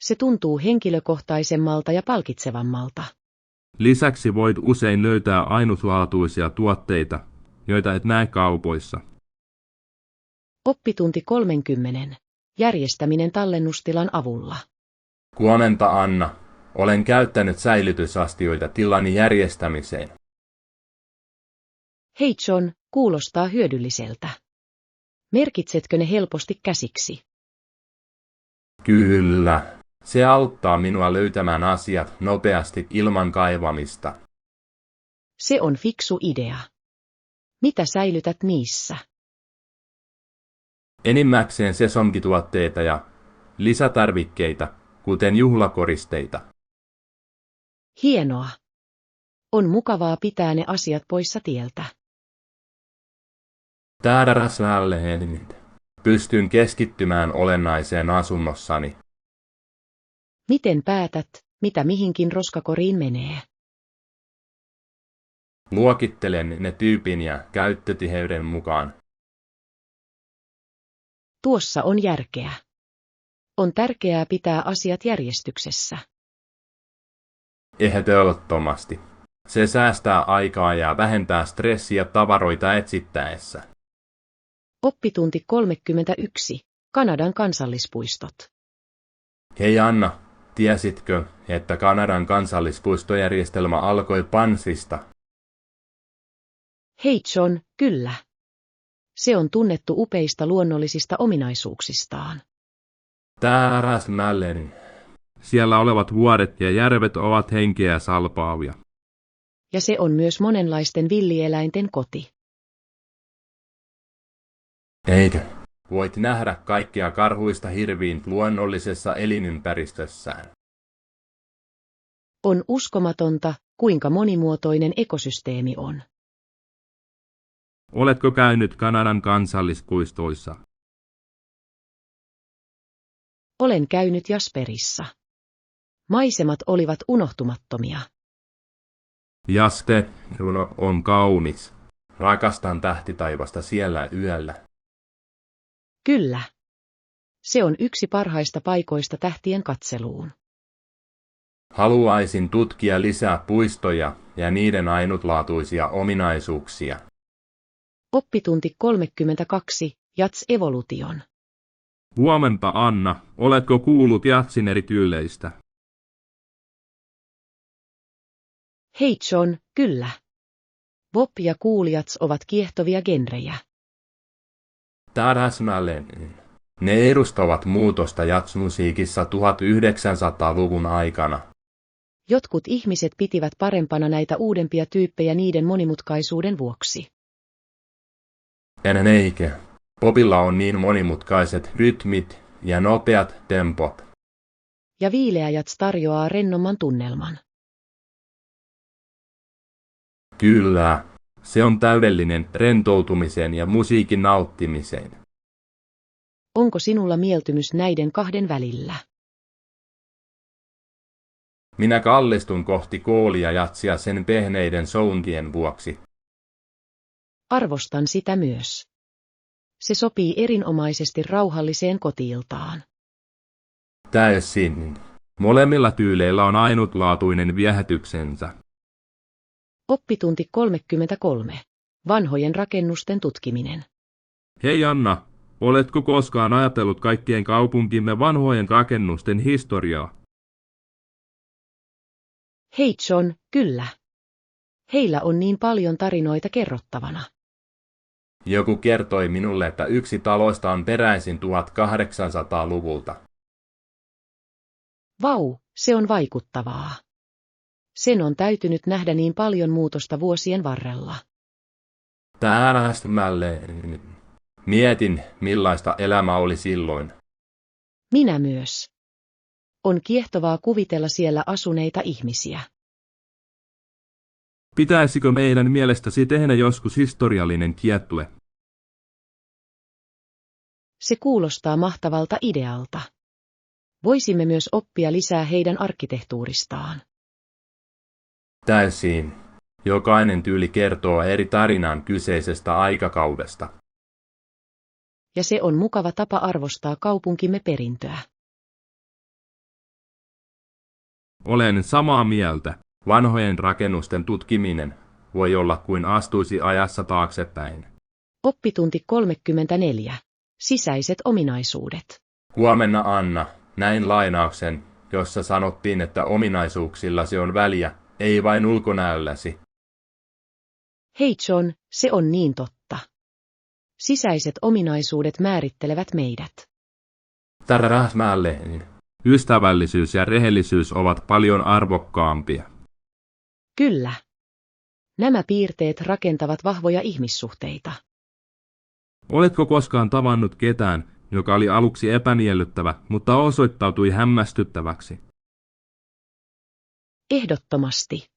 Se tuntuu henkilökohtaisemmalta ja palkitsevammalta. Lisäksi voit usein löytää ainutlaatuisia tuotteita, joita et näe kaupoissa. Oppitunti 30. Järjestäminen tallennustilan avulla. Huomenta, Anna. Olen käyttänyt säilytysastioita tilani järjestämiseen. Hei John, kuulostaa hyödylliseltä. Merkitsetkö ne helposti käsiksi? Kyllä. Se auttaa minua löytämään asiat nopeasti ilman kaivamista. Se on fiksu idea. Mitä säilytät niissä? Enimmäkseen sesonkituotteita ja lisätarvikkeita, kuten juhlakoristeita. Hienoa. On mukavaa pitää ne asiat poissa tieltä. Täällä pystyn keskittymään olennaiseen asunnossani. Miten päätät, mitä mihinkin roskakoriin menee? Luokittelen ne tyypin ja käyttötiheyden mukaan. Tuossa on järkeä. On tärkeää pitää asiat järjestyksessä. Ehdottomasti. Se säästää aikaa ja vähentää stressiä tavaroita etsittäessä. Oppitunti 31. Kanadan kansallispuistot. Hei Anna, tiesitkö, että Kanadan kansallispuistojärjestelmä alkoi Banffista? Hei John, kyllä. Se on tunnettu upeista luonnollisista ominaisuuksistaan. Täsmälleen. Siellä olevat vuoret ja järvet ovat henkeä salpaavia. Ja se on myös monenlaisten villieläinten koti. Eikö? Voit nähdä kaikkea karhuista hirviin luonnollisessa elinympäristössään. On uskomatonta, kuinka monimuotoinen ekosysteemi on. Oletko käynyt Kanadan kansallispuistoissa? Olen käynyt Jasperissa. Maisemat olivat unohtumattomia. Jasper on kaunis. Rakastan tähtitaivasta siellä yöllä. Kyllä. Se on yksi parhaista paikoista tähtien katseluun. Haluaisin tutkia lisää puistoja ja niiden ainutlaatuisia ominaisuuksia. Oppitunti 32. Jats Evolution. Huomenta, Anna. Oletko kuullut jatsin eri tyyleistä? Hei John, kyllä. Bop ja Cool-jats ovat kiehtovia genrejä. Täsmälleen. Ne edustavat muutosta jatsmusiikissa 1900-luvun aikana. Jotkut ihmiset pitivät parempana näitä uudempia tyyppejä niiden monimutkaisuuden vuoksi. Eikö? Popilla on niin monimutkaiset rytmit ja nopeat tempot. Ja viileä jats tarjoaa rennomman tunnelman. Kyllä. Se on täydellinen rentoutumiseen ja musiikin nauttimiseen. Onko sinulla mieltymys näiden kahden välillä? Minä kallistun kohti koolia jatsia sen pehneiden soundien vuoksi. Arvostan sitä myös. Se sopii erinomaisesti rauhalliseen kotiiltaan. Täysin. Molemmilla tyyleillä on ainutlaatuinen viehätyksensä. Oppitunti 33. Vanhojen rakennusten tutkiminen. Hei Anna, oletko koskaan ajatellut kaikkien kaupunkimme vanhojen rakennusten historiaa? Hei John, kyllä. Heillä on niin paljon tarinoita kerrottavana. Joku kertoi minulle, että yksi taloista on peräisin 1800-luvulta. Vau, se on vaikuttavaa. Sen on täytynyt nähdä niin paljon muutosta vuosien varrella. Täällä mietin, millaista elämä oli silloin. Minä myös. On kiehtovaa kuvitella siellä asuneita ihmisiä. Pitäisikö meidän mielestäsi tehdä joskus historiallinen kiertue? Se kuulostaa mahtavalta idealta. Voisimme myös oppia lisää heidän arkkitehtuuristaan. Täysin. Jokainen tyyli kertoo eri tarinan kyseisestä aikakaudesta. Ja se on mukava tapa arvostaa kaupunkimme perintöä. Olen samaa mieltä. Vanhojen rakennusten tutkiminen voi olla kuin astuisi ajassa taaksepäin. Oppitunti 34. Sisäiset ominaisuudet. Huomenna Anna, näin lainauksen, jossa sanottiin, että ominaisuuksillasi on väliä, ei vain ulkonäölläsi. Hei John, se on niin totta. Sisäiset ominaisuudet määrittelevät meidät. Ystävällisyys ja rehellisyys ovat paljon arvokkaampia. Kyllä. Nämä piirteet rakentavat vahvoja ihmissuhteita. Oletko koskaan tavannut ketään, joka oli aluksi epämiellyttävä, mutta osoittautui hämmästyttäväksi? Ehdottomasti.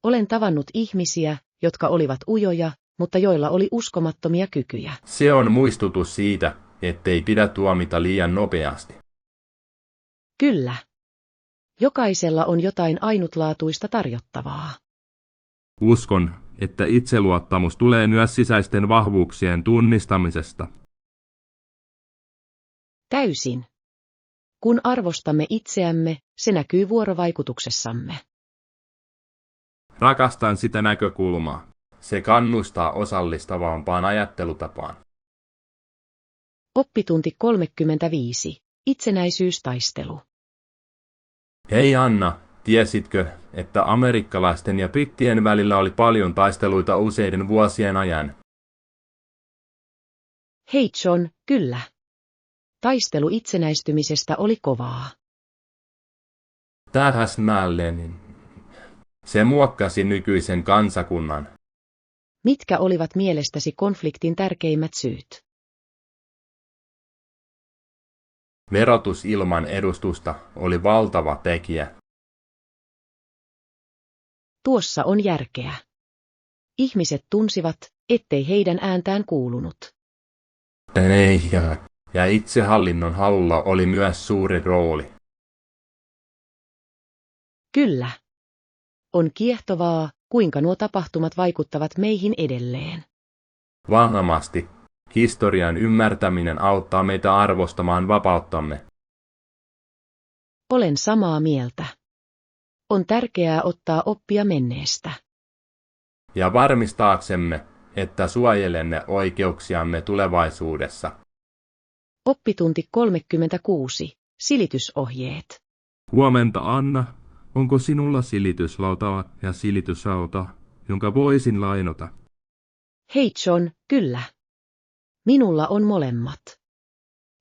Olen tavannut ihmisiä, jotka olivat ujoja, mutta joilla oli uskomattomia kykyjä. Se on muistutus siitä, ettei pidä tuomita liian nopeasti. Kyllä. Jokaisella on jotain ainutlaatuista tarjottavaa. Uskon, että itseluottamus tulee myös sisäisten vahvuuksien tunnistamisesta. Täysin. Kun arvostamme itseämme, se näkyy vuorovaikutuksessamme. Rakastan sitä näkökulmaa. Se kannustaa osallistavampaan ajattelutapaan. Oppitunti 35. Itsenäisyystaistelu. Hei Anna, tiesitkö, että amerikkalaisten ja brittien välillä oli paljon taisteluita useiden vuosien ajan? Hei John, kyllä. Taistelu itsenäistymisestä oli kovaa. Täsmälleen. Se muokkasi nykyisen kansakunnan. Mitkä olivat mielestäsi konfliktin tärkeimmät syyt? Verotus ilman edustusta oli valtava tekijä. Tuossa on järkeä. Ihmiset tunsivat, ettei heidän ääntään kuulunut. Ja itsehallinnon halulla oli myös suuri rooli. Kyllä. On kiehtovaa, kuinka nuo tapahtumat vaikuttavat meihin edelleen. Varmasti. Historian ymmärtäminen auttaa meitä arvostamaan vapauttamme. Olen samaa mieltä. On tärkeää ottaa oppia menneestä. Ja varmistaaksemme, että suojelemme oikeuksiamme tulevaisuudessa. Oppitunti 36. Silitysohjeet. Huomenta Anna, onko sinulla silityslauta ja silitysrauta, jonka voisin lainata? Hei John, kyllä. Minulla on molemmat.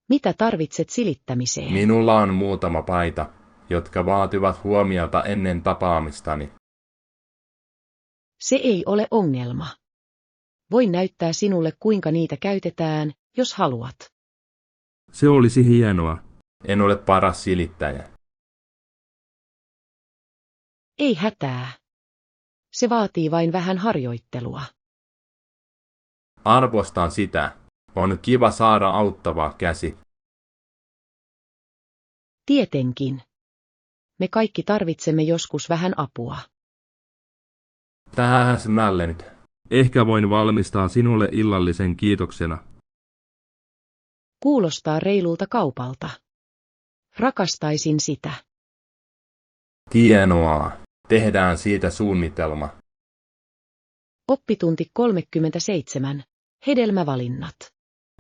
Mitä tarvitset silittämiseen? Minulla on muutama paita, jotka vaativat huomiota ennen tapaamistani. Se ei ole ongelma. Voin näyttää sinulle, kuinka niitä käytetään, jos haluat. Se olisi hienoa. En ole paras silittäjä. Ei hätää. Se vaatii vain vähän harjoittelua. Arvostan sitä. On kiva saada auttava käsi. Tietenkin. Me kaikki tarvitsemme joskus vähän apua. Täsmälleen. Ehkä voin valmistaa sinulle illallisen kiitoksena. Kuulostaa reilulta kaupalta. Rakastaisin sitä. Hienoa. Tehdään siitä suunnitelma. Oppitunti 37. Hedelmävalinnat.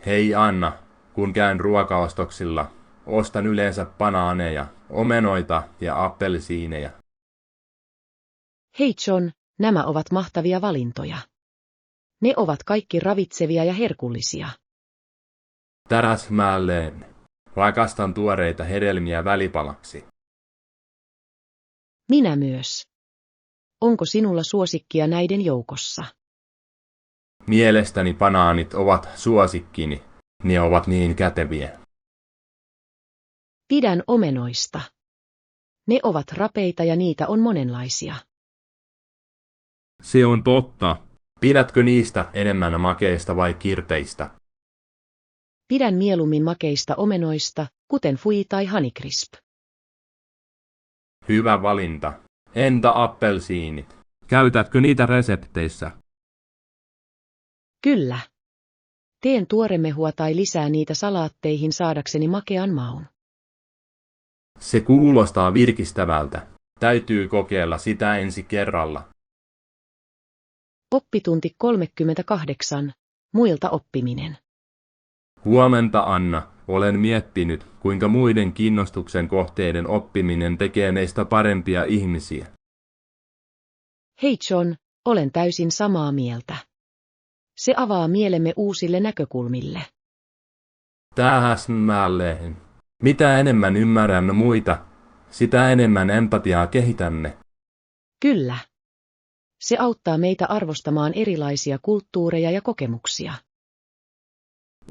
Hei Anna, kun käyn ruokaostoksilla, ostan yleensä banaaneja, omenoita ja appelsiineja. Hei John, nämä ovat mahtavia valintoja. Ne ovat kaikki ravitsevia ja herkullisia. Täräsmälleen. Rakastan tuoreita hedelmiä välipalaksi. Minä myös. Onko sinulla suosikkia näiden joukossa? Mielestäni banaanit ovat suosikkini. Ne ovat niin käteviä. Pidän omenoista. Ne ovat rapeita ja niitä on monenlaisia. Se on totta. Pidätkö niistä enemmän makeista vai kirteistä? Pidän mieluummin makeista omenoista, kuten Fui tai Honey Crisp. Hyvä valinta. Entä appelsiinit? Käytätkö niitä resepteissä? Kyllä. Teen tuoremehua tai lisää niitä salaatteihin saadakseni makean maun. Se kuulostaa virkistävältä. Täytyy kokeilla sitä ensi kerralla. Oppitunti 38. Muilta oppiminen. Huomenta, Anna. Olen miettinyt, kuinka muiden kiinnostuksen kohteiden oppiminen tekee meistä parempia ihmisiä. Hei John, olen täysin samaa mieltä. Se avaa mielemme uusille näkökulmille. Täsmälleen. Mitä enemmän ymmärrämme muita, sitä enemmän empatiaa kehitämme. Kyllä. Se auttaa meitä arvostamaan erilaisia kulttuureja ja kokemuksia.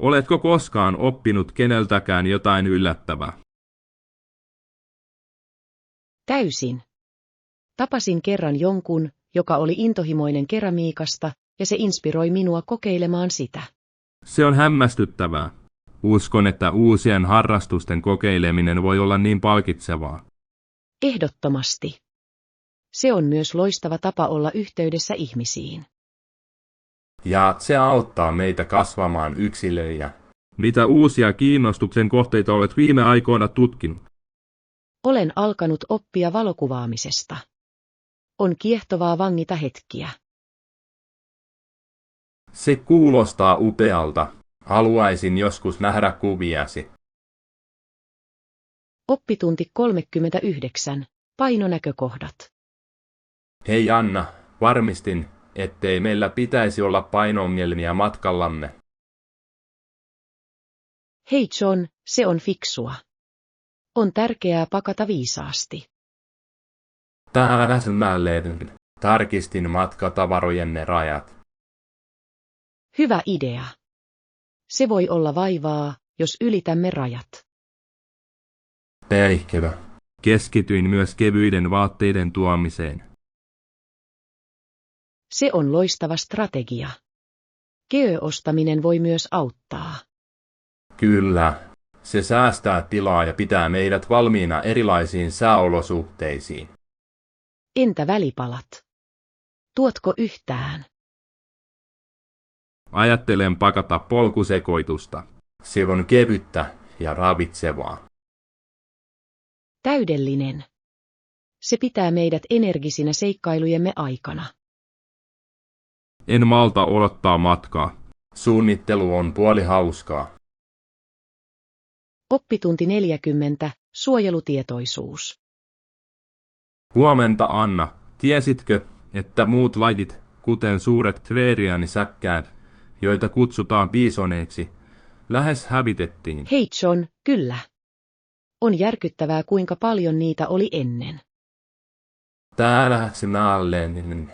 Oletko koskaan oppinut keneltäkään jotain yllättävää? Täysin. Tapasin kerran jonkun, joka oli intohimoinen keramiikasta, ja se inspiroi minua kokeilemaan sitä. Se on hämmästyttävää. Uskon, että uusien harrastusten kokeileminen voi olla niin palkitsevaa. Ehdottomasti. Se on myös loistava tapa olla yhteydessä ihmisiin. Ja se auttaa meitä kasvamaan yksilöjä. Mitä uusia kiinnostuksen kohteita olet viime aikoina tutkinut? Olen alkanut oppia valokuvaamisesta. On kiehtovaa vangita hetkiä. Se kuulostaa upealta. Haluaisin joskus nähdä kuviasi. Oppitunti 39. Painonäkökohdat. Hei Anna, varmistin, ettei meillä pitäisi olla paino-ongelmia matkallamme. Hei John, se on fiksua. On tärkeää pakata viisaasti. Täsmälleen. Tarkistin matkatavarojenne rajat. Hyvä idea. Se voi olla vaivaa, jos ylitämme rajat. Tehtävä. Keskityin myös kevyiden vaatteiden tuomiseen. Se on loistava strategia. Ostaminen voi myös auttaa. Kyllä. Se säästää tilaa ja pitää meidät valmiina erilaisiin sääolosuhteisiin. Entä välipalat? Tuotko yhtään? Ajattelen pakata polkusekoitusta. Se on kevyttä ja ravitsevaa. Täydellinen. Se pitää meidät energisinä seikkailujemme aikana. En malta odottaa matkaa. Suunnittelu on puoli hauskaa. Oppitunti 40. Suojelutietoisuus. Huomenta, Anna. Tiesitkö, että muut lajit, kuten suuret preerianisäkkäät, joita kutsutaan biisoneiksi, lähes hävitettiin? Hei John, kyllä. On järkyttävää, kuinka paljon niitä oli ennen. Täällä sinälleen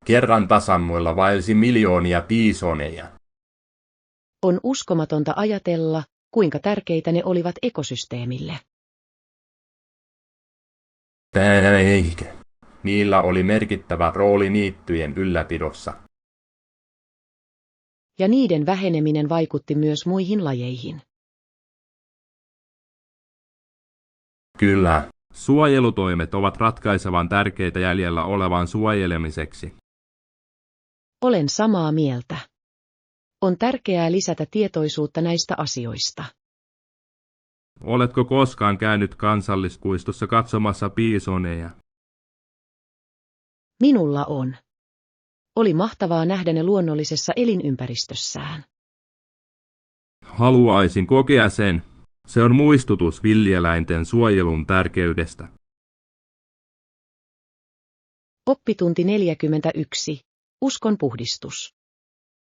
kerran tasammoilla vaelsi miljoonia biisoneja. On uskomatonta ajatella, kuinka tärkeitä ne olivat ekosysteemille. Eikä. Niillä oli merkittävä rooli niittyjen ylläpidossa. Ja niiden väheneminen vaikutti myös muihin lajeihin. Kyllä. Suojelutoimet ovat ratkaisevan tärkeitä jäljellä olevan suojelemiseksi. Olen samaa mieltä. On tärkeää lisätä tietoisuutta näistä asioista. Oletko koskaan käynyt kansallispuistossa katsomassa biisoneja? Minulla on. Oli mahtavaa nähdä ne luonnollisessa elinympäristössään. Haluaisin kokea sen. Se on muistutus villieläinten suojelun tärkeydestä. Oppitunti 41. Uskonpuhdistus.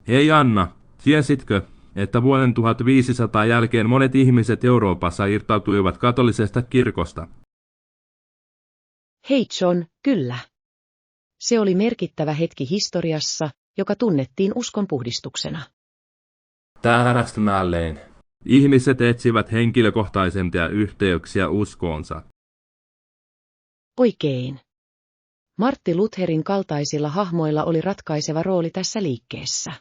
Hei Anna, tiesitkö, että vuoden 1500 jälkeen monet ihmiset Euroopassa irtautuivat katolisesta kirkosta? Hei John, kyllä. Se oli merkittävä hetki historiassa, joka tunnettiin uskonpuhdistuksena. Täsmälleen. Ihmiset etsivät henkilökohtaisempia yhteyksiä uskoonsa. Oikein. Martti Lutherin kaltaisilla hahmoilla oli ratkaiseva rooli tässä liikkeessä.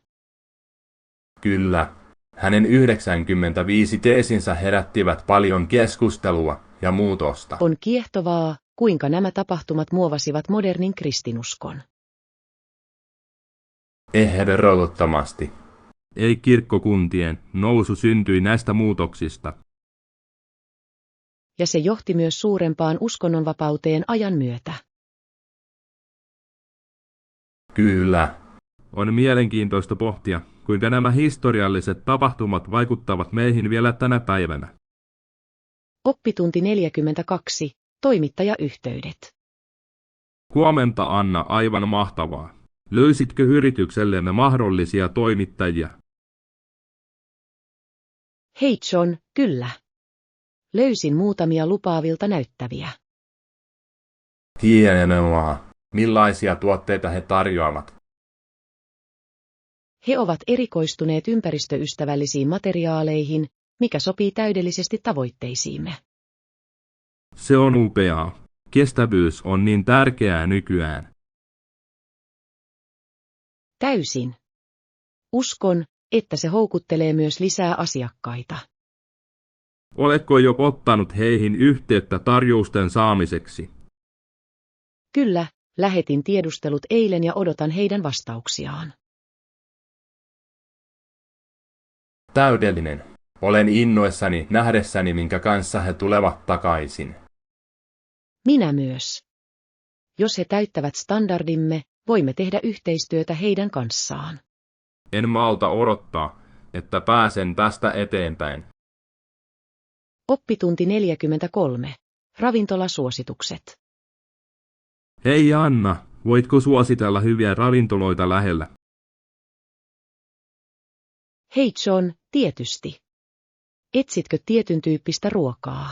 Kyllä. Hänen 95 teesinsä herättivät paljon keskustelua ja muutosta. On kiehtovaa, kuinka nämä tapahtumat muovasivat modernin kristinuskon. Ehdottomasti. Ei kirkkokuntien nousu syntyi näistä muutoksista. Ja se johti myös suurempaan uskonnonvapauteen ajan myötä. Kyllä. On mielenkiintoista pohtia, kuinka nämä historialliset tapahtumat vaikuttavat meihin vielä tänä päivänä. Oppitunti 42. Toimittajayhteydet. Huomenta Anna, aivan mahtavaa. Löysitkö yrityksellemme mahdollisia toimittajia? Hei John, kyllä. Löysin muutamia lupaavilta näyttäviä. Hienoa. Millaisia tuotteita he tarjoavat? He ovat erikoistuneet ympäristöystävällisiin materiaaleihin, mikä sopii täydellisesti tavoitteisiimme. Se on upeaa. Kestävyys on niin tärkeää nykyään. Täysin. Uskon, että se houkuttelee myös lisää asiakkaita. Oletko jo ottanut heihin yhteyttä tarjousten saamiseksi? Kyllä, lähetin tiedustelut eilen ja odotan heidän vastauksiaan. Täydellinen. Olen innoissani nähdessäni, minkä kanssa he tulevat takaisin. Minä myös. Jos he täyttävät standardimme, voimme tehdä yhteistyötä heidän kanssaan. En malta odottaa, että pääsen tästä eteenpäin. Oppitunti 43. Ravintolasuositukset. Hei Anna, voitko suositella hyviä ravintoloita lähellä? Hei John, tietysti. Etsitkö tietyn tyyppistä ruokaa?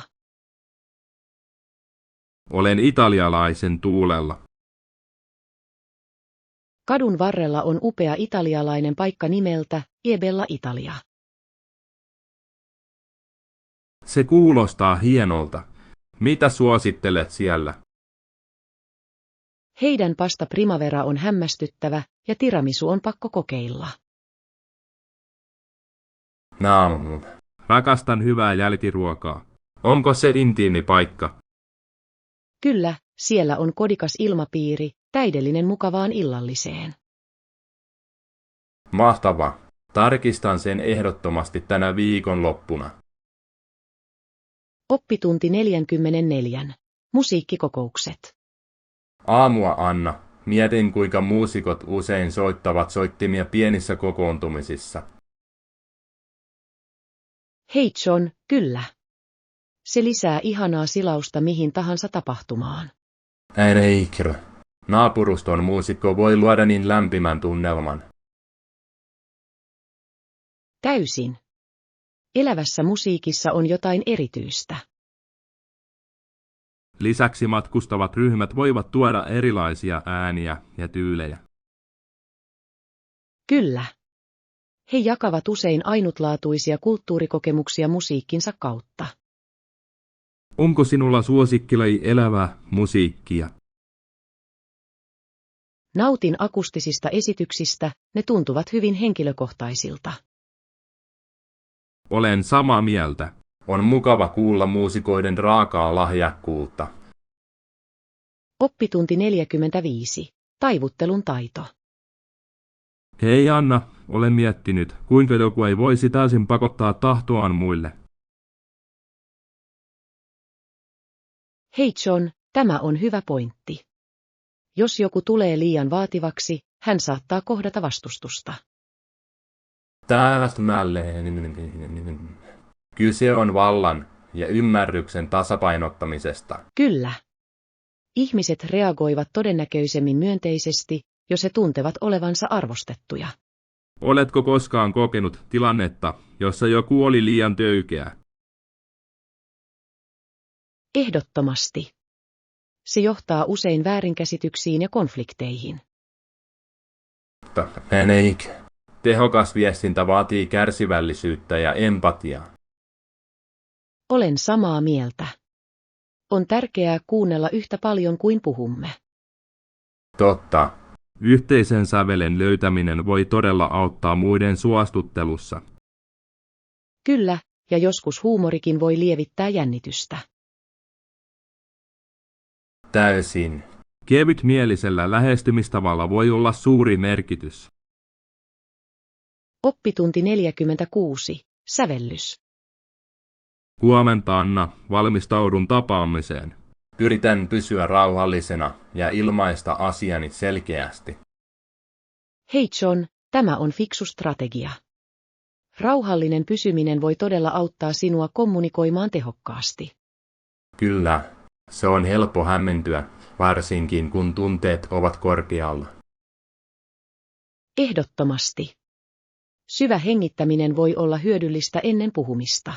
Olen italialaisen tuulella. Kadun varrella on upea italialainen paikka nimeltä Ebella Italia. Se kuulostaa hienolta. Mitä suosittelet siellä? Heidän pasta primavera on hämmästyttävä ja tiramisu on pakko kokeilla. Naam. Rakastan hyvää jälkiruokaa. Onko se intiimi paikka? Kyllä, siellä on kodikas ilmapiiri, täydellinen mukavaan illalliseen. Mahtava. Tarkistan sen ehdottomasti tänä viikonloppuna. Oppitunti 44. Musiikkikokoukset. Aamua Anna. Mietin kuinka muusikot usein soittavat soittimia pienissä kokoontumisissa. Hei John, kyllä. Se lisää ihanaa silausta mihin tahansa tapahtumaan. Eikö? Naapuruston muusikko voi luoda niin lämpimän tunnelman. Täysin. Elävässä musiikissa on jotain erityistä. Lisäksi matkustavat ryhmät voivat tuoda erilaisia ääniä ja tyylejä. Kyllä. He jakavat usein ainutlaatuisia kulttuurikokemuksia musiikkinsa kautta. Onko sinulla suosikkilai elävää musiikkia? Nautin akustisista esityksistä, ne tuntuvat hyvin henkilökohtaisilta. Olen samaa mieltä. On mukava kuulla muusikoiden raakaa lahjakkuutta. Oppitunti 45. Taivuttelun taito. Hei Anna, olen miettinyt, kuinka joku ei voisi täysin pakottaa tahtoaan muille. Hei John, tämä on hyvä pointti. Jos joku tulee liian vaativaksi, hän saattaa kohdata vastustusta. Täsmälleen. Kyse on vallan ja ymmärryksen tasapainottamisesta. Kyllä. Ihmiset reagoivat todennäköisemmin myönteisesti, jos he tuntevat olevansa arvostettuja. Oletko koskaan kokenut tilannetta, jossa joku oli liian töykeä? Ehdottomasti. Se johtaa usein väärinkäsityksiin ja konflikteihin. Meneekö? Tehokas viestintä vaatii kärsivällisyyttä ja empatiaa. Olen samaa mieltä. On tärkeää kuunnella yhtä paljon kuin puhumme. Totta. Yhteisen sävelen löytäminen voi todella auttaa muiden suostuttelussa. Kyllä, ja joskus huumorikin voi lievittää jännitystä. Täysin. Kevytmielisellä lähestymistavalla voi olla suuri merkitys. Oppitunti 46. Sävellys. Huomenta, Anna, valmistaudun tapaamiseen. Yritän pysyä rauhallisena ja ilmaista asiani selkeästi. Hei John, tämä on fiksu strategia. Rauhallinen pysyminen voi todella auttaa sinua kommunikoimaan tehokkaasti. Kyllä, se on helppo hämmentyä, varsinkin kun tunteet ovat korkealla. Ehdottomasti. Syvä hengittäminen voi olla hyödyllistä ennen puhumista.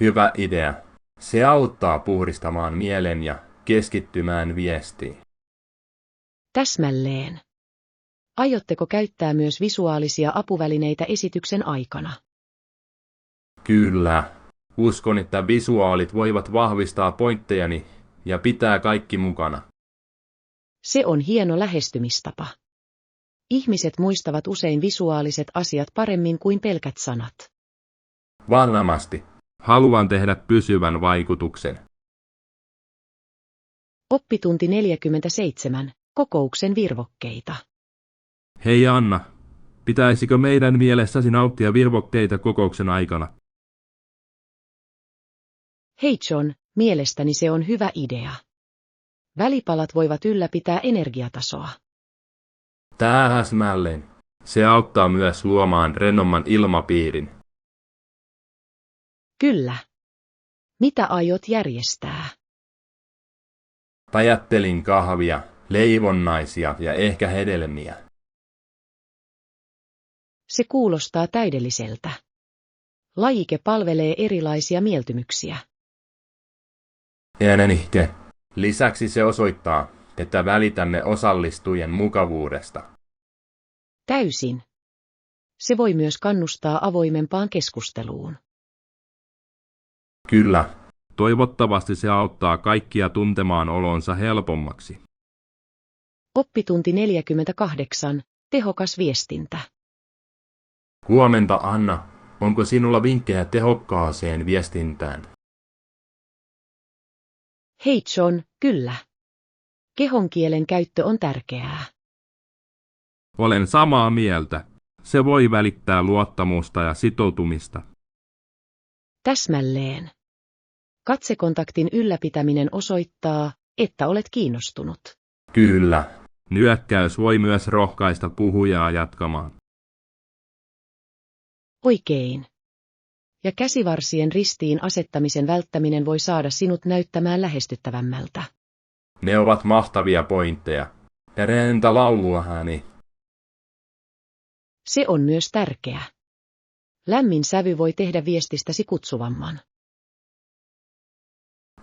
Hyvä idea. Se auttaa puhdistamaan mielen ja keskittymään viestiin. Täsmälleen. Aiotteko käyttää myös visuaalisia apuvälineitä esityksen aikana? Kyllä. Uskon, että visuaalit voivat vahvistaa pointtejani ja pitää kaikki mukana. Se on hieno lähestymistapa. Ihmiset muistavat usein visuaaliset asiat paremmin kuin pelkät sanat. Varmasti. Haluan tehdä pysyvän vaikutuksen. Oppitunti 47. Kokouksen virvokkeita. Hei Anna, pitäisikö meidän mielessäsi nauttia virvokkeita kokouksen aikana? Hei John, mielestäni se on hyvä idea. Välipalat voivat ylläpitää energiatasoa. Täsmälleen. Se auttaa myös luomaan rennomman ilmapiirin. Kyllä. Mitä aiot järjestää? Ajattelin kahvia, leivonnaisia ja ehkä hedelmiä. Se kuulostaa täydelliseltä. Lajike palvelee erilaisia mieltymyksiä. Enenihte. Lisäksi se osoittaa, että välitämme osallistujien mukavuudesta. Täysin. Se voi myös kannustaa avoimempaan keskusteluun. Kyllä. Toivottavasti se auttaa kaikkia tuntemaan olonsa helpommaksi. Oppitunti 48. Tehokas viestintä. Huomenta, Anna. Onko sinulla vinkkejä tehokkaaseen viestintään? Hei John, kyllä. Kehonkielen käyttö on tärkeää. Olen samaa mieltä. Se voi välittää luottamusta ja sitoutumista. Täsmälleen. Katsekontaktin ylläpitäminen osoittaa, että olet kiinnostunut. Kyllä. Nyökkäys voi myös rohkaista puhujaa jatkamaan. Oikein. Ja käsivarsien ristiin asettamisen välttäminen voi saada sinut näyttämään lähestyttävämmältä. Ne ovat mahtavia pointteja. Ja rento lauluääni. Se on myös tärkeä. Lämmin sävy voi tehdä viestistäsi kutsuvamman.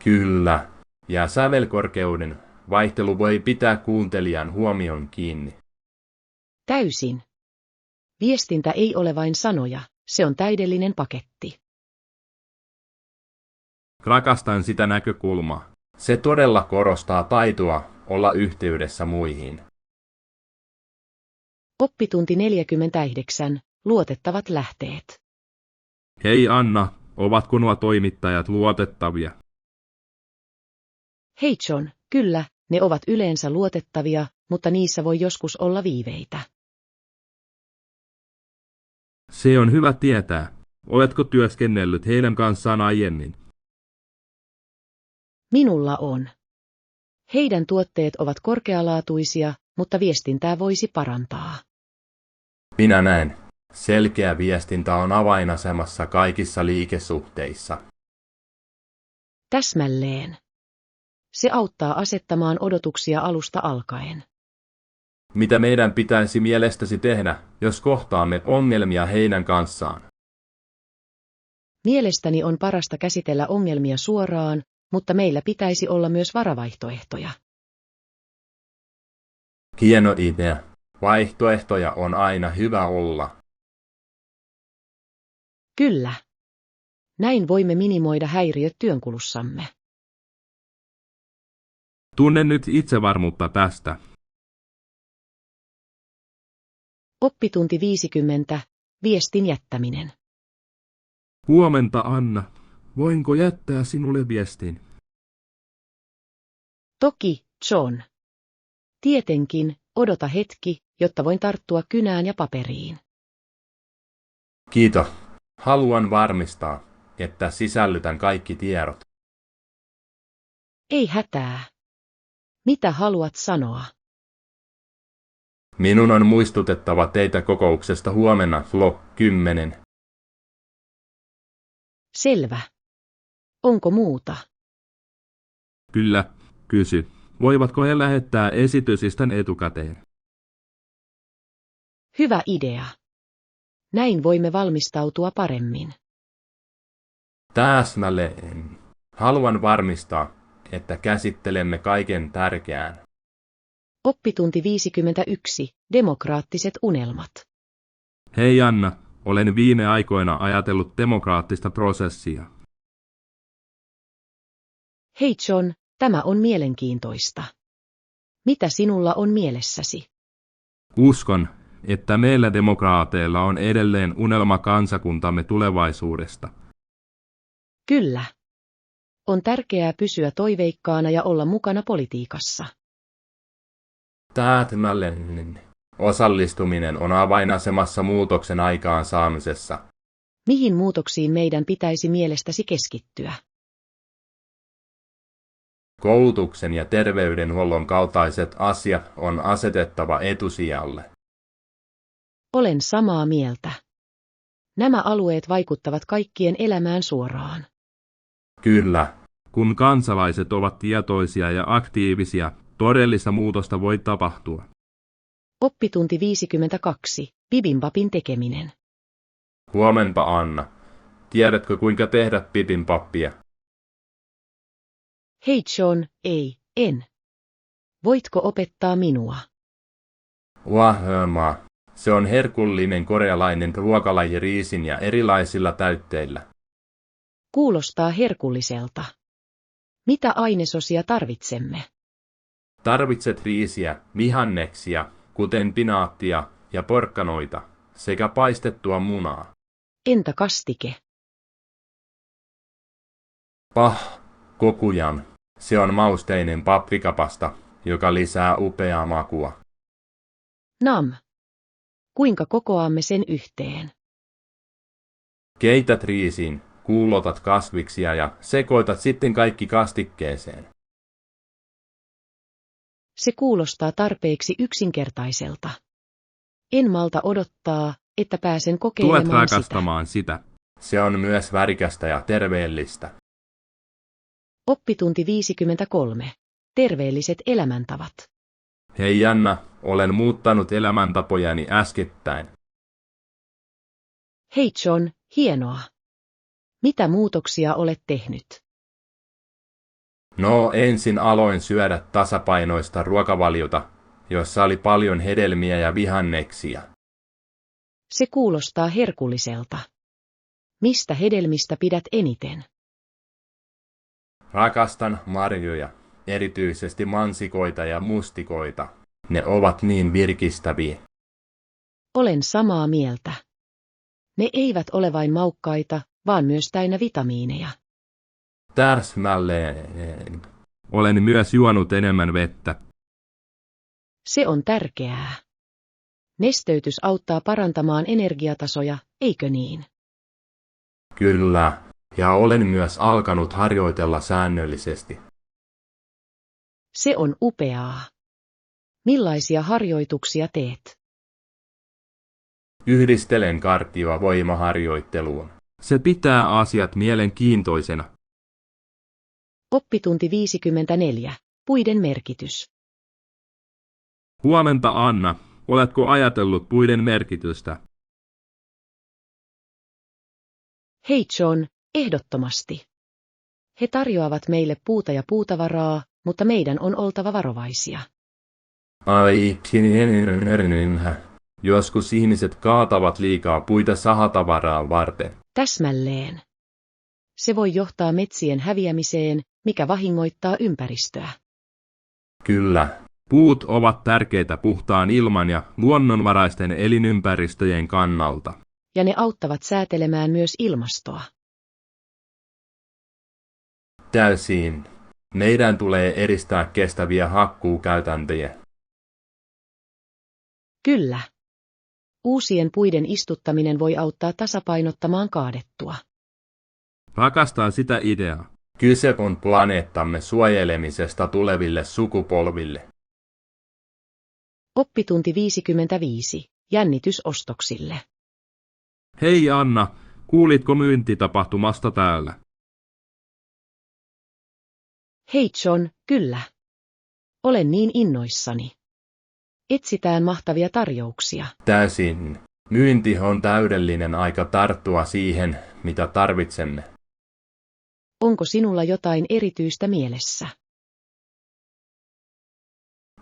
Kyllä. Ja sävelkorkeuden vaihtelu voi pitää kuuntelijan huomion kiinni. Täysin. Viestintä ei ole vain sanoja, se on täydellinen paketti. Rakastan sitä näkökulmaa. Se todella korostaa taitoa olla yhteydessä muihin. Oppitunti 49. Luotettavat lähteet. Hei Anna, ovatko nuo toimittajat luotettavia? Hei John, kyllä, ne ovat yleensä luotettavia, mutta niissä voi joskus olla viiveitä. Se on hyvä tietää. Oletko työskennellyt heidän kanssaan aiemmin? Minulla on. Heidän tuotteet ovat korkealaatuisia, mutta viestintää voisi parantaa. Minä näen. Selkeä viestintä on avainasemassa kaikissa liikesuhteissa. Täsmälleen. Se auttaa asettamaan odotuksia alusta alkaen. Mitä meidän pitäisi mielestäsi tehdä, jos kohtaamme ongelmia heidän kanssaan? Mielestäni on parasta käsitellä ongelmia suoraan, mutta meillä pitäisi olla myös varavaihtoehtoja. Hieno idea. Vaihtoehtoja on aina hyvä olla. Kyllä. Näin voimme minimoida häiriöt työnkulussamme. Tunnen nyt itsevarmuutta tästä. Oppitunti 50. Viestin jättäminen. Huomenta, Anna. Voinko jättää sinulle viestin? Toki, John. Tietenkin, odota hetki, jotta voin tarttua kynään ja paperiin. Kiitos. Haluan varmistaa, että sisällytän kaikki tiedot. Ei hätää. Mitä haluat sanoa? Minun on muistutettava teitä kokouksesta huomenna Flo 10. Selvä. Onko muuta? Kyllä, kysy. Voivatko he lähettää esitysistän etukäteen? Hyvä idea. Näin voimme valmistautua paremmin. Täsmälleen. Haluan varmistaa, että käsittelemme kaiken tärkeän. Oppitunti 51. Demokraattiset unelmat. Hei Anna, olen viime aikoina ajatellut demokraattista prosessia. Hei John, tämä on mielenkiintoista. Mitä sinulla on mielessäsi? Uskon, että meillä demokraateilla on edelleen unelma kansakuntamme tulevaisuudesta. Kyllä. On tärkeää pysyä toiveikkaana ja olla mukana politiikassa. Täsmälleen. Osallistuminen on avainasemassa muutoksen aikaansaamisessa. Mihin muutoksiin meidän pitäisi mielestäsi keskittyä? Koulutuksen ja terveydenhuollon kaltaiset asiat on asetettava etusijalle. Olen samaa mieltä. Nämä alueet vaikuttavat kaikkien elämään suoraan. Kyllä. Kun kansalaiset ovat tietoisia ja aktiivisia, todellista muutosta voi tapahtua. Oppitunti 52. Bibimbapin tekeminen. Huomenta, Anna. Tiedätkö, kuinka tehdä bibimbapia? Hei John, en. Voitko opettaa minua? Wahmaa. Se on herkullinen korealainen ruokalaji riisin ja erilaisilla täytteillä. Kuulostaa herkulliselta. Mitä ainesosia tarvitsemme? Tarvitset riisiä, vihanneksia, kuten pinaattia ja porkkanoita, sekä paistettua munaa. Entä kastike? Kokujan. Se on mausteinen paprikapasta, joka lisää upeaa makua. Nam. Kuinka kokoamme sen yhteen? Keität riisiin, kuulotat kasviksia ja sekoitat sitten kaikki kastikkeeseen. Se kuulostaa tarpeeksi yksinkertaiselta. En malta odottaa, että pääsen kokeilemaan Tulet rakastamaan sitä. Se on myös värikästä ja terveellistä. Oppitunti 53. Terveelliset elämäntavat. Hei Anna, olen muuttanut elämäntapojani äskettäin. Hei John, hienoa. Mitä muutoksia olet tehnyt? No, ensin aloin syödä tasapainoista ruokavaliota, jossa oli paljon hedelmiä ja vihanneksia. Se kuulostaa herkulliselta. Mistä hedelmistä pidät eniten? Rakastan marjoja, erityisesti mansikoita ja mustikoita. Ne ovat niin virkistäviä. Olen samaa mieltä. Ne eivät ole vain maukkaita, vaan myös täynnä vitamiineja. Täsmälleen. Olen myös juonut enemmän vettä. Se on tärkeää. Nesteytys auttaa parantamaan energiatasoja, eikö niin? Kyllä, ja olen myös alkanut harjoitella säännöllisesti. Se on upeaa. Millaisia harjoituksia teet? Yhdistelen kardioa voimaharjoitteluun. Se pitää asiat mielenkiintoisena. Oppitunti 54. Puiden merkitys. Huomenta, Anna. Oletko ajatellut puiden merkitystä? Hei John, ehdottomasti. He tarjoavat meille puuta ja puutavaraa, mutta meidän on oltava varovaisia. Ai, joskus ihmiset kaatavat liikaa puita sahatavaraa varten. Täsmälleen. Se voi johtaa metsien häviämiseen, mikä vahingoittaa ympäristöä. Kyllä. Puut ovat tärkeitä puhtaan ilman ja luonnonvaraisten elinympäristöjen kannalta. Ja ne auttavat säätelemään myös ilmastoa. Täysin. Meidän tulee edistää kestäviä hakkuukäytäntöjä. Kyllä. Uusien puiden istuttaminen voi auttaa tasapainottamaan kaadettua. Rakastan sitä ideaa. Kyse on planeettamme suojelemisesta tuleville sukupolville. Oppitunti 55. Jännitys ostoksille. Hei Anna, kuulitko myyntitapahtumasta täällä? Hei John, kyllä. Olen niin innoissani. Etsitään mahtavia tarjouksia. Täysin. Myynti on täydellinen aika tarttua siihen, mitä tarvitsemme. Onko sinulla jotain erityistä mielessä?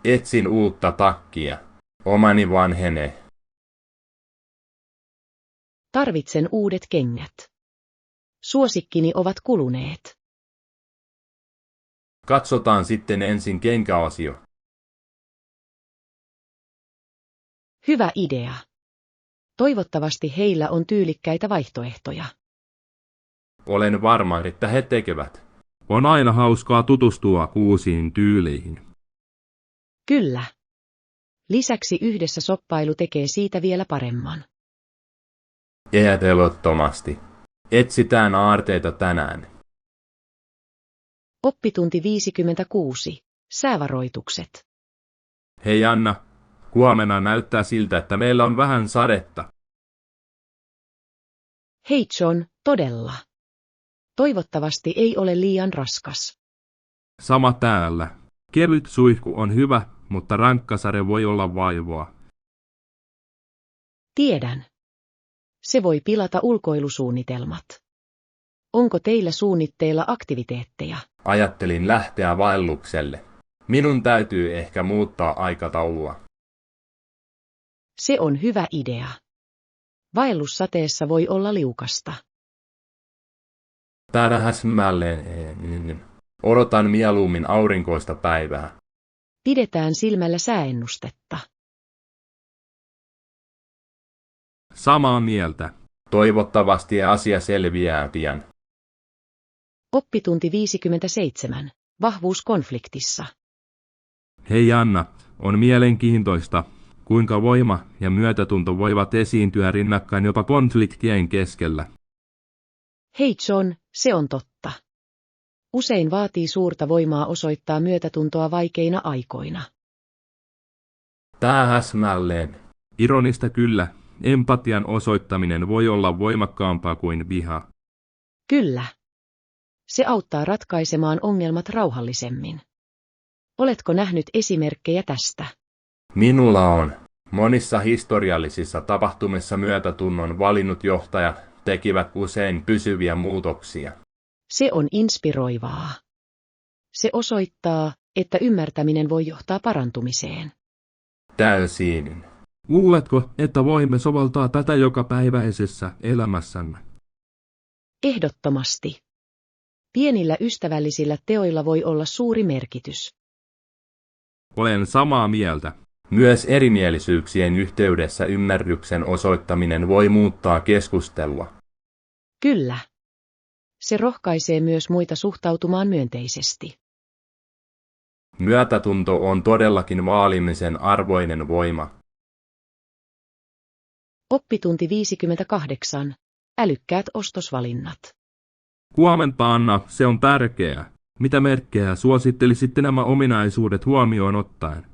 Etsin uutta takkia. Omani vanhenee. Tarvitsen uudet kengät. Suosikkini ovat kuluneet. Katsotaan sitten ensin kenkäosio. Hyvä idea. Toivottavasti heillä on tyylikkäitä vaihtoehtoja. Olen varma, että he tekevät. On aina hauskaa tutustua uusiin tyyleihin. Kyllä. Lisäksi yhdessä shoppailu tekee siitä vielä paremman. Ehdottomasti. Etsitään aarteita tänään. Oppitunti 56. Säävaroitukset. Hei Anna, huomenna näyttää siltä, että meillä on vähän sadetta. Hei John, todella. Toivottavasti ei ole liian raskas. Sama täällä. Kevyt suihku on hyvä, mutta rankkasade voi olla vaivoa. Tiedän. Se voi pilata ulkoilusuunnitelmat. Onko teillä suunnitteilla aktiviteetteja? Ajattelin lähteä vaellukselle. Minun täytyy ehkä muuttaa aikataulua. Se on hyvä idea. Vaellussateessa voi olla liukasta. Täsmälleen. Odotan mieluummin aurinkoista päivää. Pidetään silmällä sääennustetta. Samaa mieltä. Toivottavasti asia selviää pian. Oppitunti 57. Vahvuus konfliktissa. Hei Anna, on mielenkiintoista, kuinka voima ja myötätunto voivat esiintyä rinnakkain jopa konfliktien keskellä. Hei John, se on totta. Usein vaatii suurta voimaa osoittaa myötätuntoa vaikeina aikoina. Täsmälleen. Ironista kyllä, empatian osoittaminen voi olla voimakkaampaa kuin viha. Kyllä. Se auttaa ratkaisemaan ongelmat rauhallisemmin. Oletko nähnyt esimerkkejä tästä? Minulla on. Monissa historiallisissa tapahtumissa myötätunnon valinnut johtajat tekivät usein pysyviä muutoksia. Se on inspiroivaa. Se osoittaa, että ymmärtäminen voi johtaa parantumiseen. Täysin. Luuletko, että voimme soveltaa tätä jokapäiväisessä elämässämme? Ehdottomasti. Pienillä ystävällisillä teoilla voi olla suuri merkitys. Olen samaa mieltä. Myös erimielisyyksien yhteydessä ymmärryksen osoittaminen voi muuttaa keskustelua. Kyllä. Se rohkaisee myös muita suhtautumaan myönteisesti. Myötätunto on todellakin vaalimisen arvoinen voima. Oppitunti 58. Älykkäät ostosvalinnat. Huomenta Anna, se on tärkeää. Mitä merkkejä suosittelisitte nämä ominaisuudet huomioon ottaen?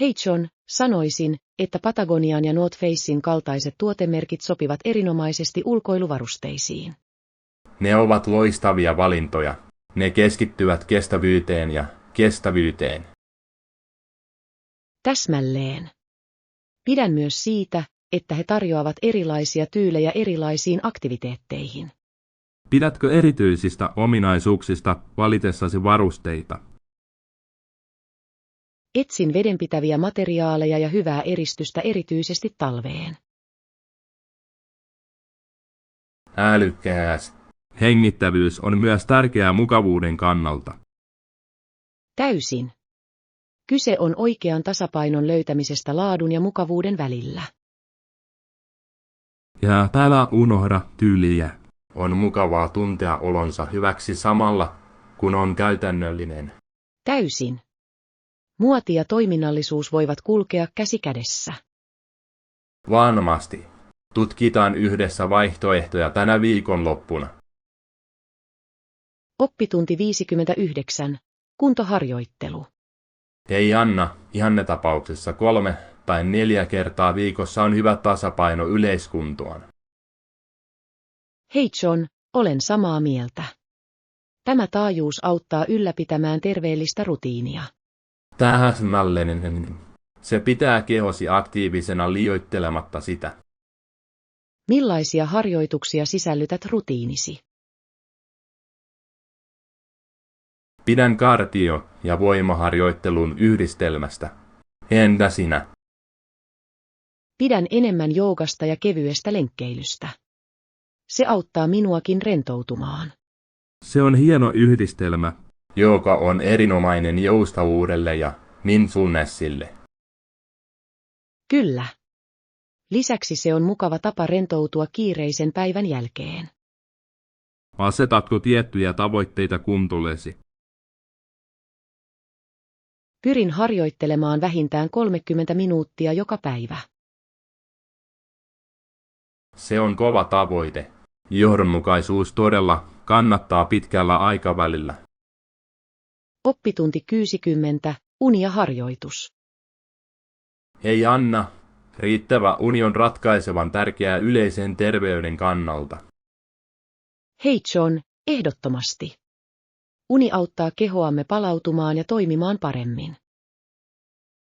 Hei John, sanoisin, että Patagonian ja North Facein kaltaiset tuotemerkit sopivat erinomaisesti ulkoiluvarusteisiin. Ne ovat loistavia valintoja. Ne keskittyvät kestävyyteen ja kestävyyteen. Täsmälleen. Pidän myös siitä, että he tarjoavat erilaisia tyylejä erilaisiin aktiviteetteihin. Pidätkö erityisistä ominaisuuksista valitessasi varusteita? Etsin vedenpitäviä materiaaleja ja hyvää eristystä erityisesti talveen. Älykkäästi. Hengittävyys on myös tärkeää mukavuuden kannalta. Täysin. Kyse on oikean tasapainon löytämisestä laadun ja mukavuuden välillä. Ja älä unohda tyyliä. On mukavaa tuntea olonsa hyväksi samalla, kun on käytännöllinen. Täysin. Muoti ja toiminnallisuus voivat kulkea käsi kädessä. Varmasti. Tutkitaan yhdessä vaihtoehtoja tänä viikonloppuna. Oppitunti 59. Kuntoharjoittelu. Hei Anna, ihannetapauksessa 3 tai 4 kertaa viikossa on hyvä tasapaino yleiskuntoon. Hei John, olen samaa mieltä. Tämä taajuus auttaa ylläpitämään terveellistä rutiinia. Täsmällinen. Se pitää kehosi aktiivisena liioittelematta sitä. Millaisia harjoituksia sisällytät rutiinisi? Pidän kardio- ja voimaharjoittelun yhdistelmästä. Entä sinä? Pidän enemmän joogasta ja kevyestä lenkkeilystä. Se auttaa minuakin rentoutumaan. Se on hieno yhdistelmä. Jooga on erinomainen joustavuudelle ja mindfulnessille. Kyllä. Lisäksi se on mukava tapa rentoutua kiireisen päivän jälkeen. Asetatko tiettyjä tavoitteita kuntollesi? Pyrin harjoittelemaan vähintään 30 minuuttia joka päivä. Se on kova tavoite. Johdonmukaisuus todella kannattaa pitkällä aikavälillä. Oppitunti 60. Uni ja harjoitus. Hei Anna, riittävä uni on ratkaisevan tärkeää yleisen terveyden kannalta. Hei John, ehdottomasti. Uni auttaa kehoamme palautumaan ja toimimaan paremmin.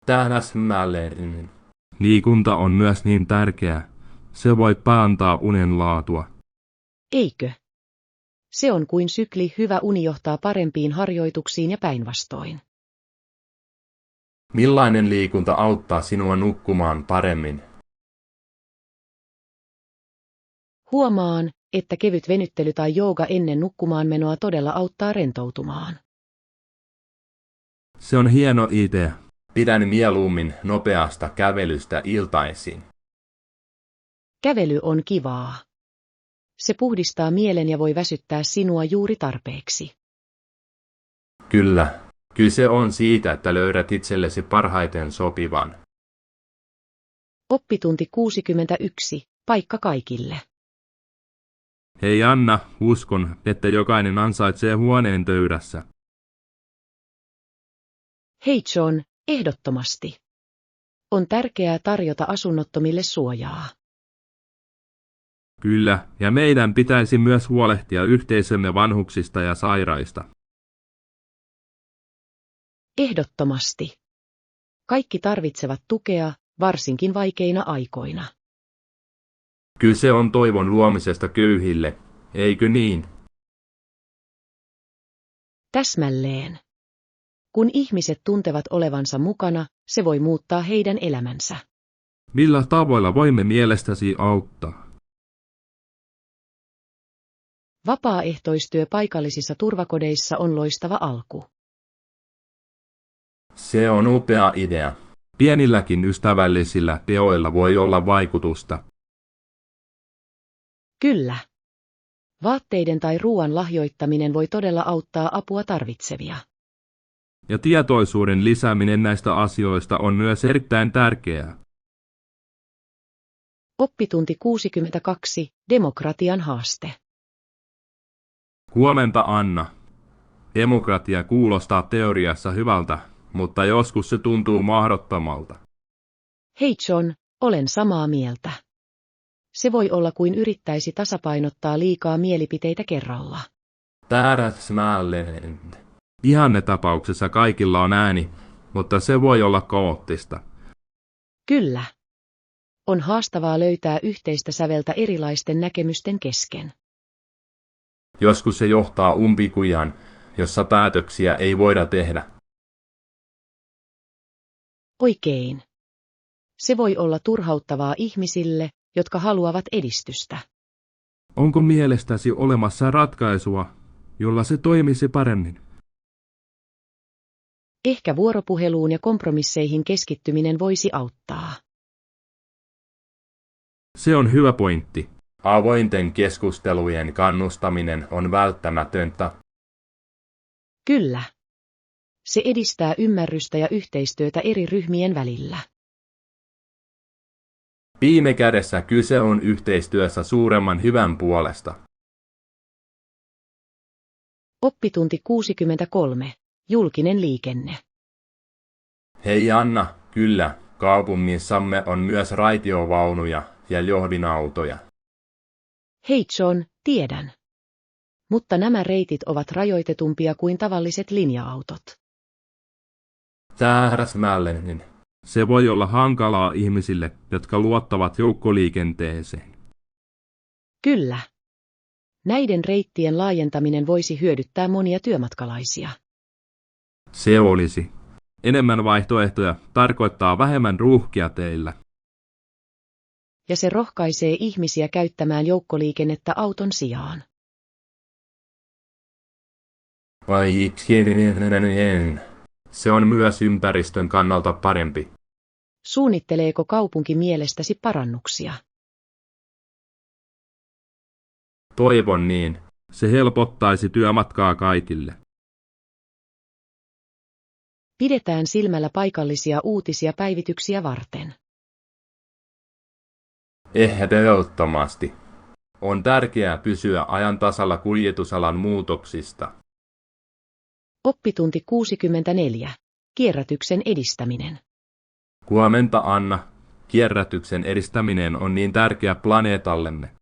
Täsmälleen. Liikunta on myös niin tärkeää. Se voi parantaa unen laatua. Eikö? Se on kuin sykli, hyvä uni johtaa parempiin harjoituksiin ja päinvastoin. Millainen liikunta auttaa sinua nukkumaan paremmin? Huomaan, että kevyt venyttely tai jooga ennen nukkumaanmenoa todella auttaa rentoutumaan. Se on hieno idea. Pidän mieluummin nopeasta kävelystä iltaisin. Kävely on kivaa. Se puhdistaa mielen ja voi väsyttää sinua juuri tarpeeksi. Kyllä, kyse on siitä, että löydät itsellesi parhaiten sopivan. Oppitunti 61. Paikka kaikille. Hei Anna, uskon, että jokainen ansaitsee huoneen töydässä. Hei John, ehdottomasti. On tärkeää tarjota asunnottomille suojaa. Kyllä, ja meidän pitäisi myös huolehtia yhteisömme vanhuksista ja sairaista. Ehdottomasti. Kaikki tarvitsevat tukea, varsinkin vaikeina aikoina. Kyse on toivon luomisesta köyhille, eikö niin? Täsmälleen. Kun ihmiset tuntevat olevansa mukana, se voi muuttaa heidän elämänsä. Millä tavoilla voimme mielestäsi auttaa? Vapaaehtoistyö paikallisissa turvakodeissa on loistava alku. Se on upea idea. Pienilläkin ystävällisillä teoilla voi olla vaikutusta. Kyllä. Vaatteiden tai ruoan lahjoittaminen voi todella auttaa apua tarvitsevia. Ja tietoisuuden lisääminen näistä asioista on myös erittäin tärkeää. Oppitunti 62. Demokratian haaste. Huomenta Anna. Demokratia kuulostaa teoriassa hyvältä, mutta joskus se tuntuu mahdottomalta. Hei John, olen samaa mieltä. Se voi olla kuin yrittäisi tasapainottaa liikaa mielipiteitä kerralla. Täsmälleen. Ihannetapauksessa kaikilla on ääni, mutta se voi olla kaoottista. Kyllä. On haastavaa löytää yhteistä säveltä erilaisten näkemysten kesken. Joskus se johtaa umpikujaan, jossa päätöksiä ei voida tehdä. Oikein. Se voi olla turhauttavaa ihmisille, jotka haluavat edistystä. Onko mielestäsi olemassa ratkaisua, jolla se toimisi paremmin? Ehkä vuoropuheluun ja kompromisseihin keskittyminen voisi auttaa. Se on hyvä pointti. Avointen keskustelujen kannustaminen on välttämätöntä. Kyllä. Se edistää ymmärrystä ja yhteistyötä eri ryhmien välillä. Viime kädessä kyse on yhteistyössä suuremman hyvän puolesta. Oppitunti 63. Julkinen liikenne. Hei Anna, kyllä, kaupungissamme on myös raitiovaunuja ja johdinautoja. Hei John, tiedän. Mutta nämä reitit ovat rajoitetumpia kuin tavalliset linja-autot. Tähdäsmällinen. Se voi olla hankalaa ihmisille, jotka luottavat joukkoliikenteeseen. Kyllä. Näiden reittien laajentaminen voisi hyödyttää monia työmatkalaisia. Se olisi. Enemmän vaihtoehtoja tarkoittaa vähemmän ruuhkia teillä. Ja se rohkaisee ihmisiä käyttämään joukkoliikennettä auton sijaan. Se on myös ympäristön kannalta parempi. Suunnitteleeko kaupunki mielestäsi parannuksia? Toivon niin. Se helpottaisi työmatkaa kaikille. Pidetään silmällä paikallisia uutisia päivityksiä varten. Ehdottomasti. On tärkeää pysyä ajan tasalla kuljetusalan muutoksista. Oppitunti 64. Kierrätyksen edistäminen. Huomenta Anna. Kierrätyksen edistäminen on niin tärkeä planeetallemme.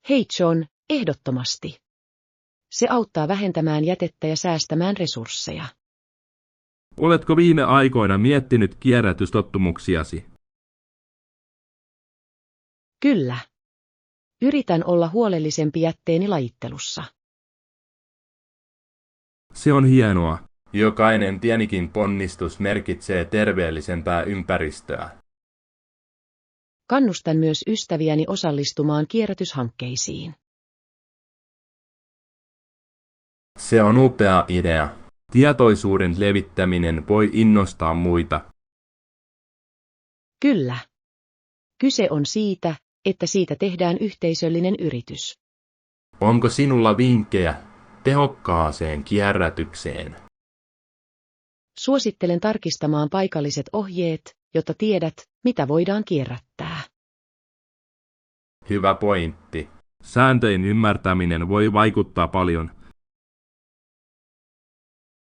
Hei John, ehdottomasti. Se auttaa vähentämään jätettä ja säästämään resursseja. Oletko viime aikoina miettinyt kierrätystottumuksiasi? Kyllä. Yritän olla huolellisempi jätteeni lajittelussa. Se on hienoa. Jokainen pienikin ponnistus merkitsee terveellisempää ympäristöä. Kannustan myös ystäviäni osallistumaan kierrätyshankkeisiin. Se on upea idea. Tietoisuuden levittäminen voi innostaa muita. Kyllä. Kyse on siitä, että siitä tehdään yhteisöllinen yritys. Onko sinulla vinkkejä tehokkaaseen kierrätykseen? Suosittelen tarkistamaan paikalliset ohjeet, jotta tiedät, mitä voidaan kierrättää. Hyvä pointti. Sääntöjen ymmärtäminen voi vaikuttaa paljon.